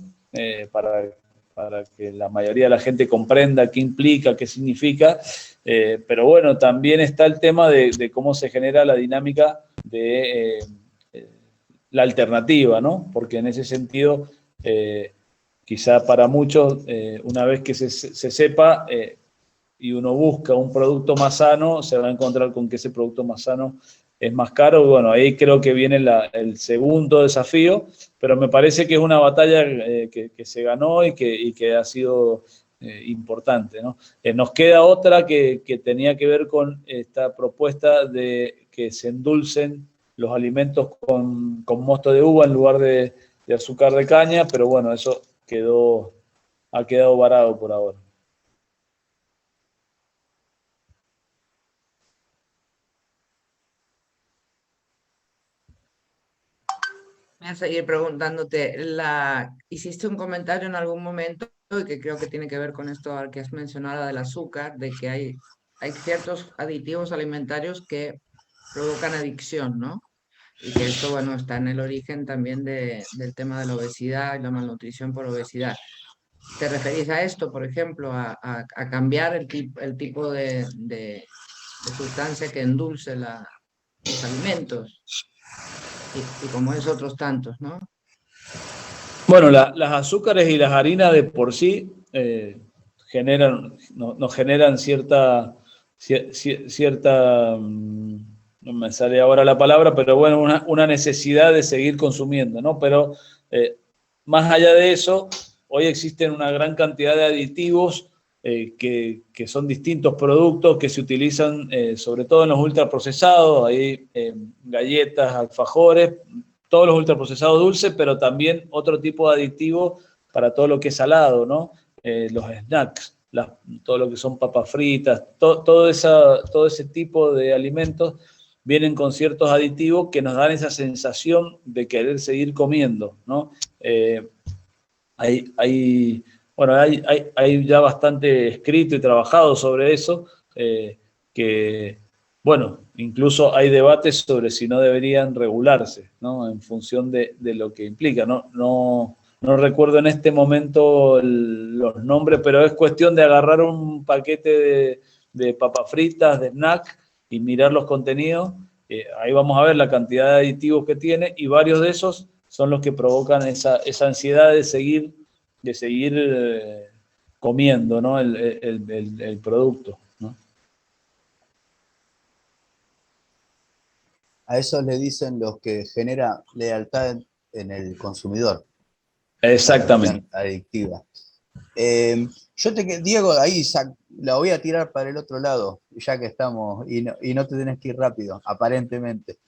para que la mayoría de la gente comprenda qué implica, qué significa. Pero bueno, también está el tema de cómo se genera la dinámica de la alternativa, ¿no? Porque en ese sentido, quizá para muchos, una vez que se sepa y uno busca un producto más sano, se va a encontrar con que ese producto más sano es más caro. Y bueno, ahí creo que viene el segundo desafío, pero me parece que es una batalla que se ganó y que ha sido importante, ¿no? Nos queda otra que tenía que ver con esta propuesta de que se endulcen los alimentos con mosto de uva en lugar de azúcar de caña, pero bueno, eso ha quedado varado por ahora. Voy a seguir preguntándote. Hiciste un comentario en algún momento y que creo que tiene que ver con esto que has mencionado del azúcar, de que hay ciertos aditivos alimentarios que provocan adicción, ¿no? Y que esto, bueno, está en el origen también del tema de la obesidad y la malnutrición por obesidad. ¿Te referís a esto, por ejemplo, a cambiar el tipo de sustancia que endulce los alimentos? Y como es otros tantos, ¿no? Bueno, las azúcares y las harinas de por sí nos generan cierta, no me sale ahora la palabra, pero bueno, una necesidad de seguir consumiendo, ¿no? Pero más allá de eso, hoy existen una gran cantidad de aditivos que son distintos productos que se utilizan sobre todo en los ultraprocesados, hay galletas, alfajores, todos los ultraprocesados dulces, pero también otro tipo de aditivos para todo lo que es salado, ¿no? Los snacks, todo lo que son papas fritas, todo ese tipo de alimentos vienen con ciertos aditivos que nos dan esa sensación de querer seguir comiendo, ¿no? Hay ya bastante escrito y trabajado sobre eso, que, bueno, incluso hay debates sobre si no deberían regularse, ¿no? En función de lo que implica. No recuerdo en este momento los nombres, pero es cuestión de agarrar un paquete de papas fritas, de snack, y mirar los contenidos. Ahí vamos a ver la cantidad de aditivos que tiene, y varios de esos son los que provocan esa ansiedad de seguir comiendo, ¿no? el producto, ¿no? A eso le dicen los que genera lealtad en el consumidor. Exactamente. Adictiva. Diego, ahí la voy a tirar para el otro lado, ya que estamos, y no te tenés que ir rápido, aparentemente.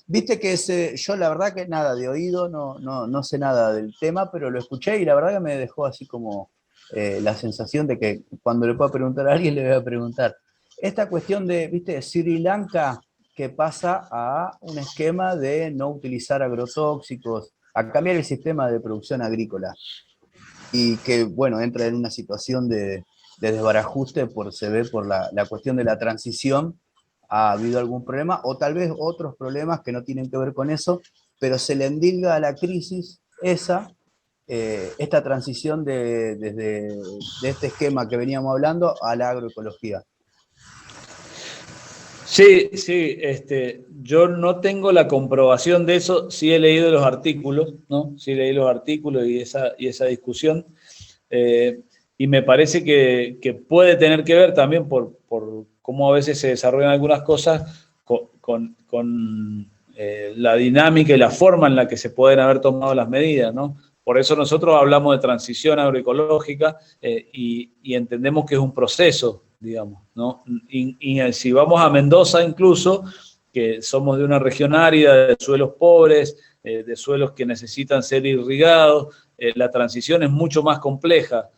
Viste que yo la verdad que nada, de oído no sé nada del tema, pero lo escuché y la verdad que me dejó así como la sensación de que cuando le pueda preguntar a alguien le voy a preguntar. Esta cuestión de, viste, Sri Lanka que pasa a un esquema de no utilizar agrotóxicos, a cambiar el sistema de producción agrícola. Y que, bueno, entra en una situación de desbarajuste, se ve por la cuestión de la transición. ¿Ha habido algún problema? O tal vez otros problemas que no tienen que ver con eso, pero se le endilga a la crisis esta transición de este esquema que veníamos hablando a la agroecología. Sí, sí, yo no tengo la comprobación de eso, sí he leído los artículos, ¿no? Sí leí los artículos y esa discusión, y me parece que puede tener que ver también por cómo a veces se desarrollan algunas cosas con la dinámica y la forma en la que se pueden haber tomado las medidas, ¿no? Por eso nosotros hablamos de transición agroecológica y entendemos que es un proceso, digamos, ¿no? Y si vamos a Mendoza incluso, que somos de una región árida, de suelos pobres, de suelos que necesitan ser irrigados, la transición es mucho más compleja.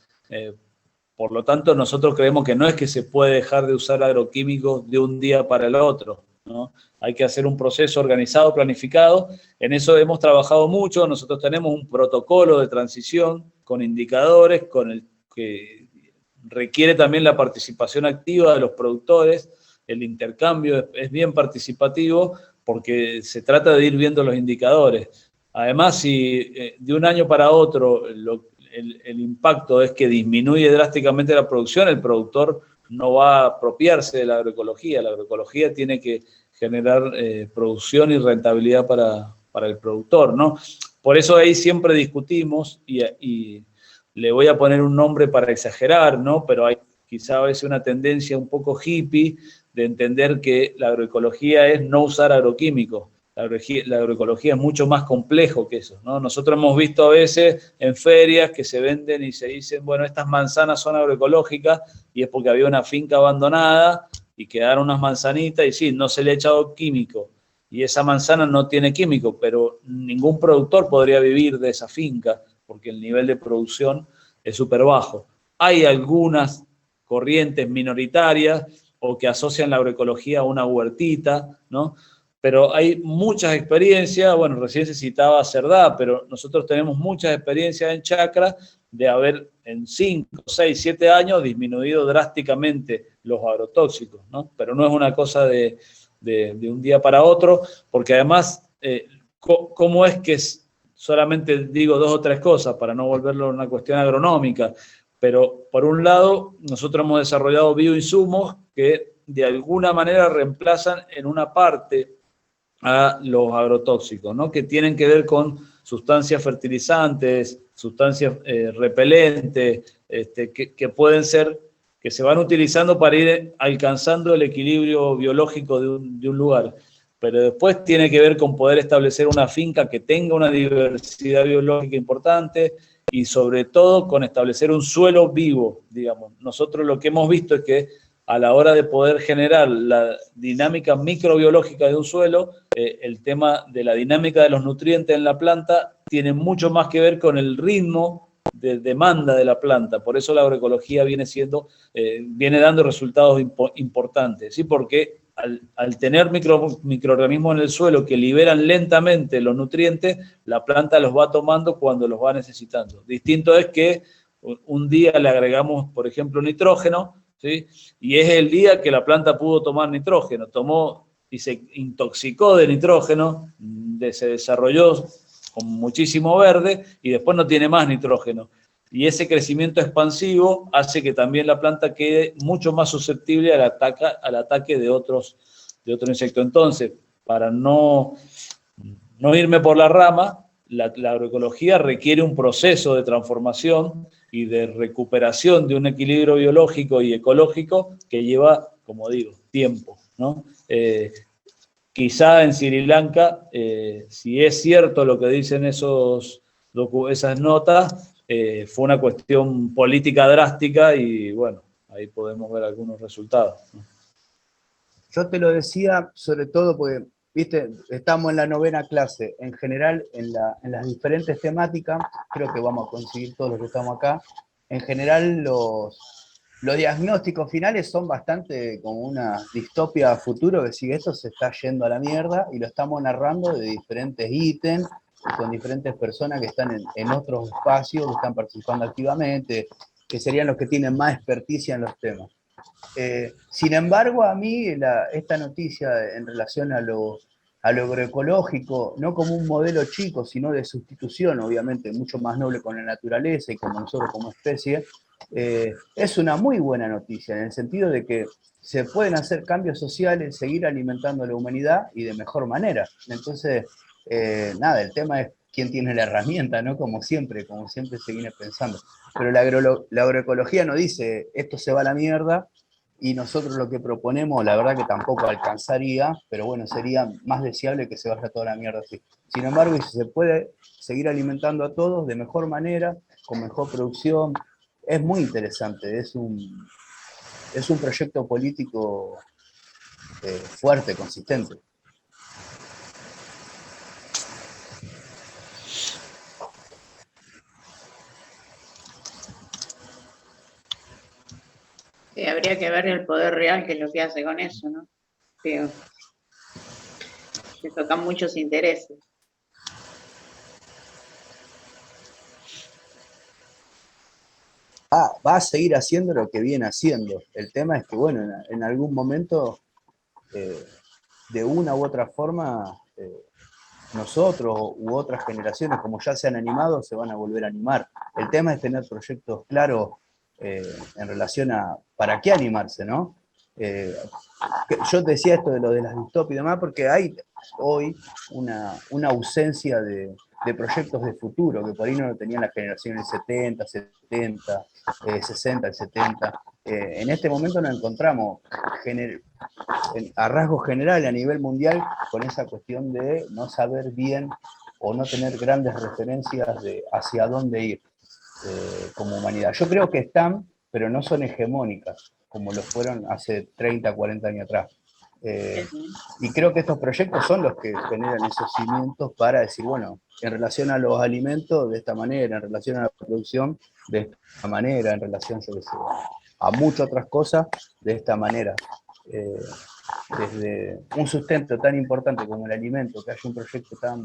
Por lo tanto, nosotros creemos que no es que se puede dejar de usar agroquímicos de un día para el otro, ¿no? Hay que hacer un proceso organizado, planificado. En eso hemos trabajado mucho. Nosotros tenemos un protocolo de transición con indicadores, con el que requiere también la participación activa de los productores. El intercambio es bien participativo porque se trata de ir viendo los indicadores. Además, si de un año para otro el impacto es que disminuye drásticamente la producción, el productor no va a apropiarse de la agroecología. La agroecología tiene que generar producción y rentabilidad para el productor, ¿no? Por eso ahí siempre discutimos y le voy a poner un nombre para exagerar, ¿no? Pero hay quizá a veces una tendencia un poco hippie de entender que la agroecología es no usar agroquímicos. La agroecología es mucho más complejo que eso, ¿no? Nosotros hemos visto a veces en ferias que se venden y se dicen, bueno, estas manzanas son agroecológicas y es porque había una finca abandonada y quedaron unas manzanitas y sí, no se le ha echado químico y esa manzana no tiene químico, pero ningún productor podría vivir de esa finca porque el nivel de producción es súper bajo. Hay algunas corrientes minoritarias o que asocian la agroecología a una huertita, ¿no? Pero hay muchas experiencias, bueno, recién se citaba Cerdá, pero nosotros tenemos muchas experiencias en chacra de haber en 5, 6, 7 años disminuido drásticamente los agrotóxicos, ¿no? Pero no es una cosa de un día para otro, porque además, ¿cómo es que solamente digo 2 o 3 cosas para no volverlo una cuestión agronómica? Pero por un lado, nosotros hemos desarrollado bioinsumos que de alguna manera reemplazan en una parte a los agrotóxicos, ¿no? Que tienen que ver con sustancias fertilizantes, sustancias repelentes, que pueden ser, que se van utilizando para ir alcanzando el equilibrio biológico de un lugar. Pero después tiene que ver con poder establecer una finca que tenga una diversidad biológica importante y sobre todo con establecer un suelo vivo, digamos. Nosotros lo que hemos visto es que a la hora de poder generar la dinámica microbiológica de un suelo, el tema de la dinámica de los nutrientes en la planta tiene mucho más que ver con el ritmo de demanda de la planta. Por eso la agroecología viene dando resultados importantes, ¿sí? Porque al tener microorganismos en el suelo que liberan lentamente los nutrientes, la planta los va tomando cuando los va necesitando. Distinto es que un día le agregamos, por ejemplo, nitrógeno, ¿sí? Y es el día que la planta pudo tomar nitrógeno, tomó y se intoxicó de nitrógeno, se desarrolló con muchísimo verde y después no tiene más nitrógeno. Y ese crecimiento expansivo hace que también la planta quede mucho más susceptible al ataque de otros insectos. Entonces, para no irme por la rama, la agroecología requiere un proceso de transformación y de recuperación de un equilibrio biológico y ecológico que lleva, como digo, tiempo, ¿no? Quizá en Sri Lanka, si es cierto lo que dicen esas notas, fue una cuestión política drástica y bueno, ahí podemos ver algunos resultados, ¿no? Yo te lo decía sobre todo porque, viste, estamos en la 9ª clase. En general, en las diferentes temáticas, creo que vamos a conseguir todos los que estamos acá, en general los diagnósticos finales son bastante como una distopia a futuro, que si esto se está yendo a la mierda, y lo estamos narrando de diferentes ítems, con diferentes personas que están en otros espacios, que están participando activamente, que serían los que tienen más experticia en los temas. Sin embargo, a mí esta noticia en relación a lo agroecológico, no como un modelo chico, sino de sustitución, obviamente, mucho más noble con la naturaleza y como nosotros como especie, es una muy buena noticia, en el sentido de que se pueden hacer cambios sociales, seguir alimentando a la humanidad y de mejor manera. Entonces, nada, el tema es quién tiene la herramienta, ¿no? Como siempre se viene pensando. Pero la agroecología no dice, esto se va a la mierda, y nosotros lo que proponemos, la verdad que tampoco alcanzaría, pero bueno, sería más deseable que se vaya toda la mierda así. Sin embargo, si se puede seguir alimentando a todos de mejor manera, con mejor producción, es muy interesante, es un proyecto político fuerte, consistente. Sí, habría que ver el poder real, que es lo que hace con eso, ¿no? Digo, se tocan muchos intereses. Va a seguir haciendo lo que viene haciendo. El tema es que, bueno, en algún momento, de una u otra forma, nosotros u otras generaciones, como ya se han animado, se van a volver a animar. El tema es tener proyectos claros en relación a para qué animarse, ¿no? Yo te decía esto de lo de las distopias y demás, porque hay hoy una ausencia de proyectos de futuro, que por ahí no lo tenían las generaciones 70, 60, 60, 70. En este momento nos encontramos a rasgos generales a nivel mundial con esa cuestión de no saber bien o no tener grandes referencias de hacia dónde ir como humanidad. Yo creo que están, pero no son hegemónicas, como lo fueron hace 30, 40 años atrás. Y creo que estos proyectos son los que generan esos cimientos para decir, bueno, en relación a los alimentos, de esta manera, en relación a la producción, de esta manera, en relación, yo qué sé, a muchas otras cosas, de esta manera. Desde un sustento tan importante como el alimento, que haya un proyecto tan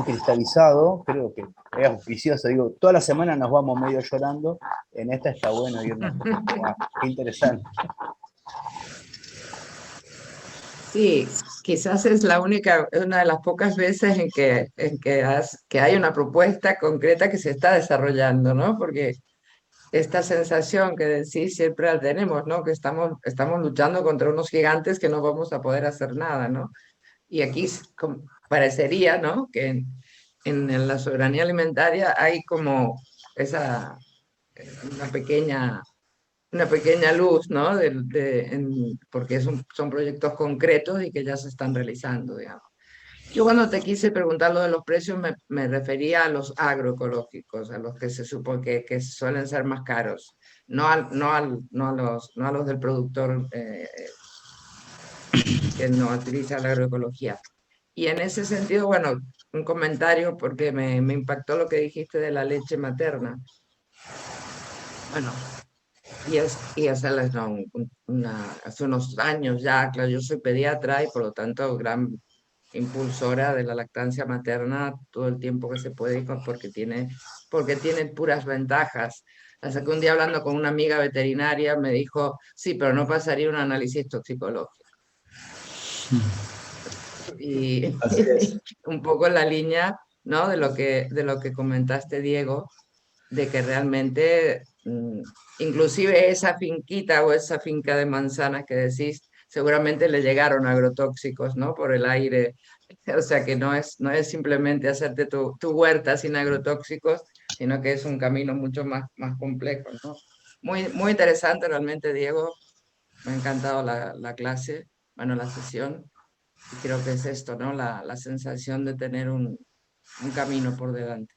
cristalizado, creo que es auspicioso. Digo, toda la semana nos vamos medio llorando, en esta está bueno irnos. Qué interesante. Sí, quizás es una de las pocas veces que hay una propuesta concreta que se está desarrollando, ¿no? Porque esta sensación que decís siempre la tenemos, ¿no? Que estamos luchando contra unos gigantes que no vamos a poder hacer nada, ¿no? Y aquí parecería, ¿no? Que en la soberanía alimentaria hay como una pequeña luz, ¿no? Porque son proyectos concretos y que ya se están realizando, digamos. Yo cuando te quise preguntar lo de los precios me refería a los agroecológicos, a los que se supone que suelen ser más caros, no a los del productor que no utiliza la agroecología. Y en ese sentido, bueno, un comentario porque me impactó lo que dijiste de la leche materna. Bueno, hace unos años ya, claro, yo soy pediatra y por lo tanto gran impulsora de la lactancia materna todo el tiempo que se puede porque tiene puras ventajas. Hasta que un día hablando con una amiga veterinaria me dijo, sí, pero no pasaría un análisis toxicológico. Y un poco en la línea, ¿no? de lo que comentaste, Diego, de que realmente, inclusive esa finquita o esa finca de manzanas que decís, seguramente le llegaron agrotóxicos, ¿no? Por el aire. O sea que no es simplemente hacerte tu huerta sin agrotóxicos, sino que es un camino mucho más complejo, ¿no? Muy, muy interesante realmente, Diego. Me ha encantado la clase, bueno, la sesión. Y creo que es esto, ¿no? La sensación de tener un camino por delante.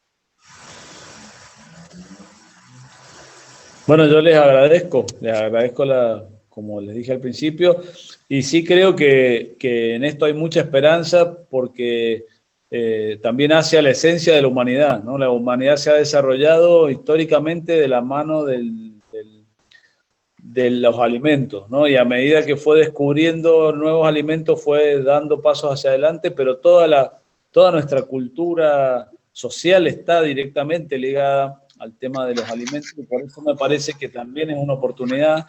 Bueno, yo les agradezco como les dije al principio, y sí creo que en esto hay mucha esperanza porque también hace a la esencia de la humanidad, ¿no? La humanidad se ha desarrollado históricamente de la mano del de los alimentos, ¿no? Y a medida que fue descubriendo nuevos alimentos fue dando pasos hacia adelante, pero toda nuestra cultura social está directamente ligada al tema de los alimentos, y por eso me parece que también es una oportunidad.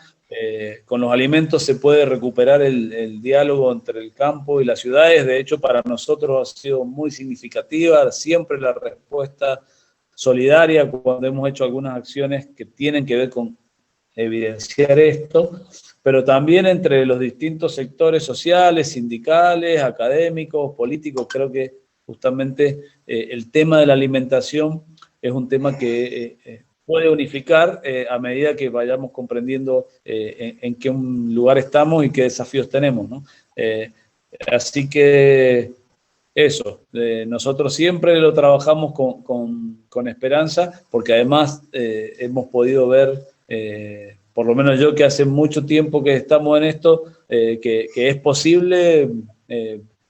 Con los alimentos se puede recuperar el diálogo entre el campo y las ciudades. De hecho, para nosotros ha sido muy significativa siempre la respuesta solidaria cuando hemos hecho algunas acciones que tienen que ver con evidenciar esto, pero también entre los distintos sectores sociales, sindicales, académicos, políticos. Creo que justamente el tema de la alimentación es un tema que puede unificar a medida que vayamos comprendiendo en qué lugar estamos y qué desafíos tenemos, ¿no? Así que eso, nosotros siempre lo trabajamos con esperanza, porque además hemos podido ver, por lo menos yo que hace mucho tiempo que estamos en esto, que es posible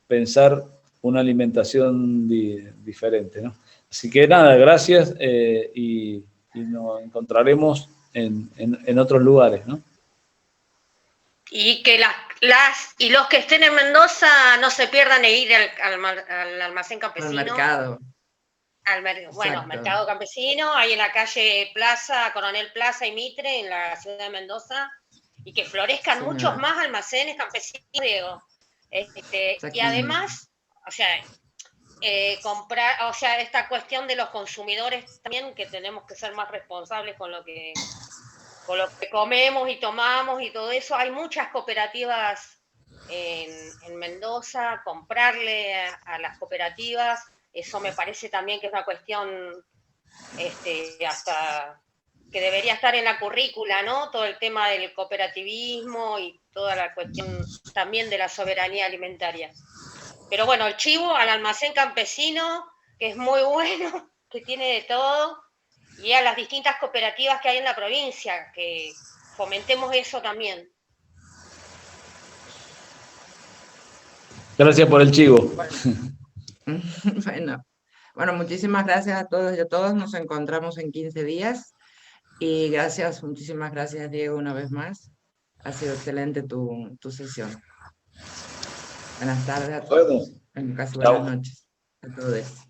pensar una alimentación diferente, ¿no? Así que nada, gracias y nos encontraremos en otros lugares, ¿no? Y que y los que estén en Mendoza no se pierdan de ir al almacén campesino. Al mercado. Bueno, mercado campesino, ahí en la calle Plaza, Coronel Plaza y Mitre, en la ciudad de Mendoza, y que florezcan muchos más almacenes campesinos, Diego. Y además, o sea, comprar, o sea, esta cuestión de los consumidores también, que tenemos que ser más responsables con lo que comemos y tomamos y todo eso. Hay muchas cooperativas en Mendoza, comprarle a las cooperativas, eso me parece también que es una cuestión hasta que debería estar en la currícula, ¿no? Todo el tema del cooperativismo y toda la cuestión también de la soberanía alimentaria. Pero bueno, el chivo al almacén campesino, que es muy bueno, que tiene de todo, y a las distintas cooperativas que hay en la provincia, que fomentemos eso también. Gracias por el chivo. Bueno, muchísimas gracias a todos y a todas. Nos encontramos en 15 días. Y muchísimas gracias, Diego, una vez más. Ha sido excelente tu sesión. Buenas tardes a todos. En caso, buenas noches a todos.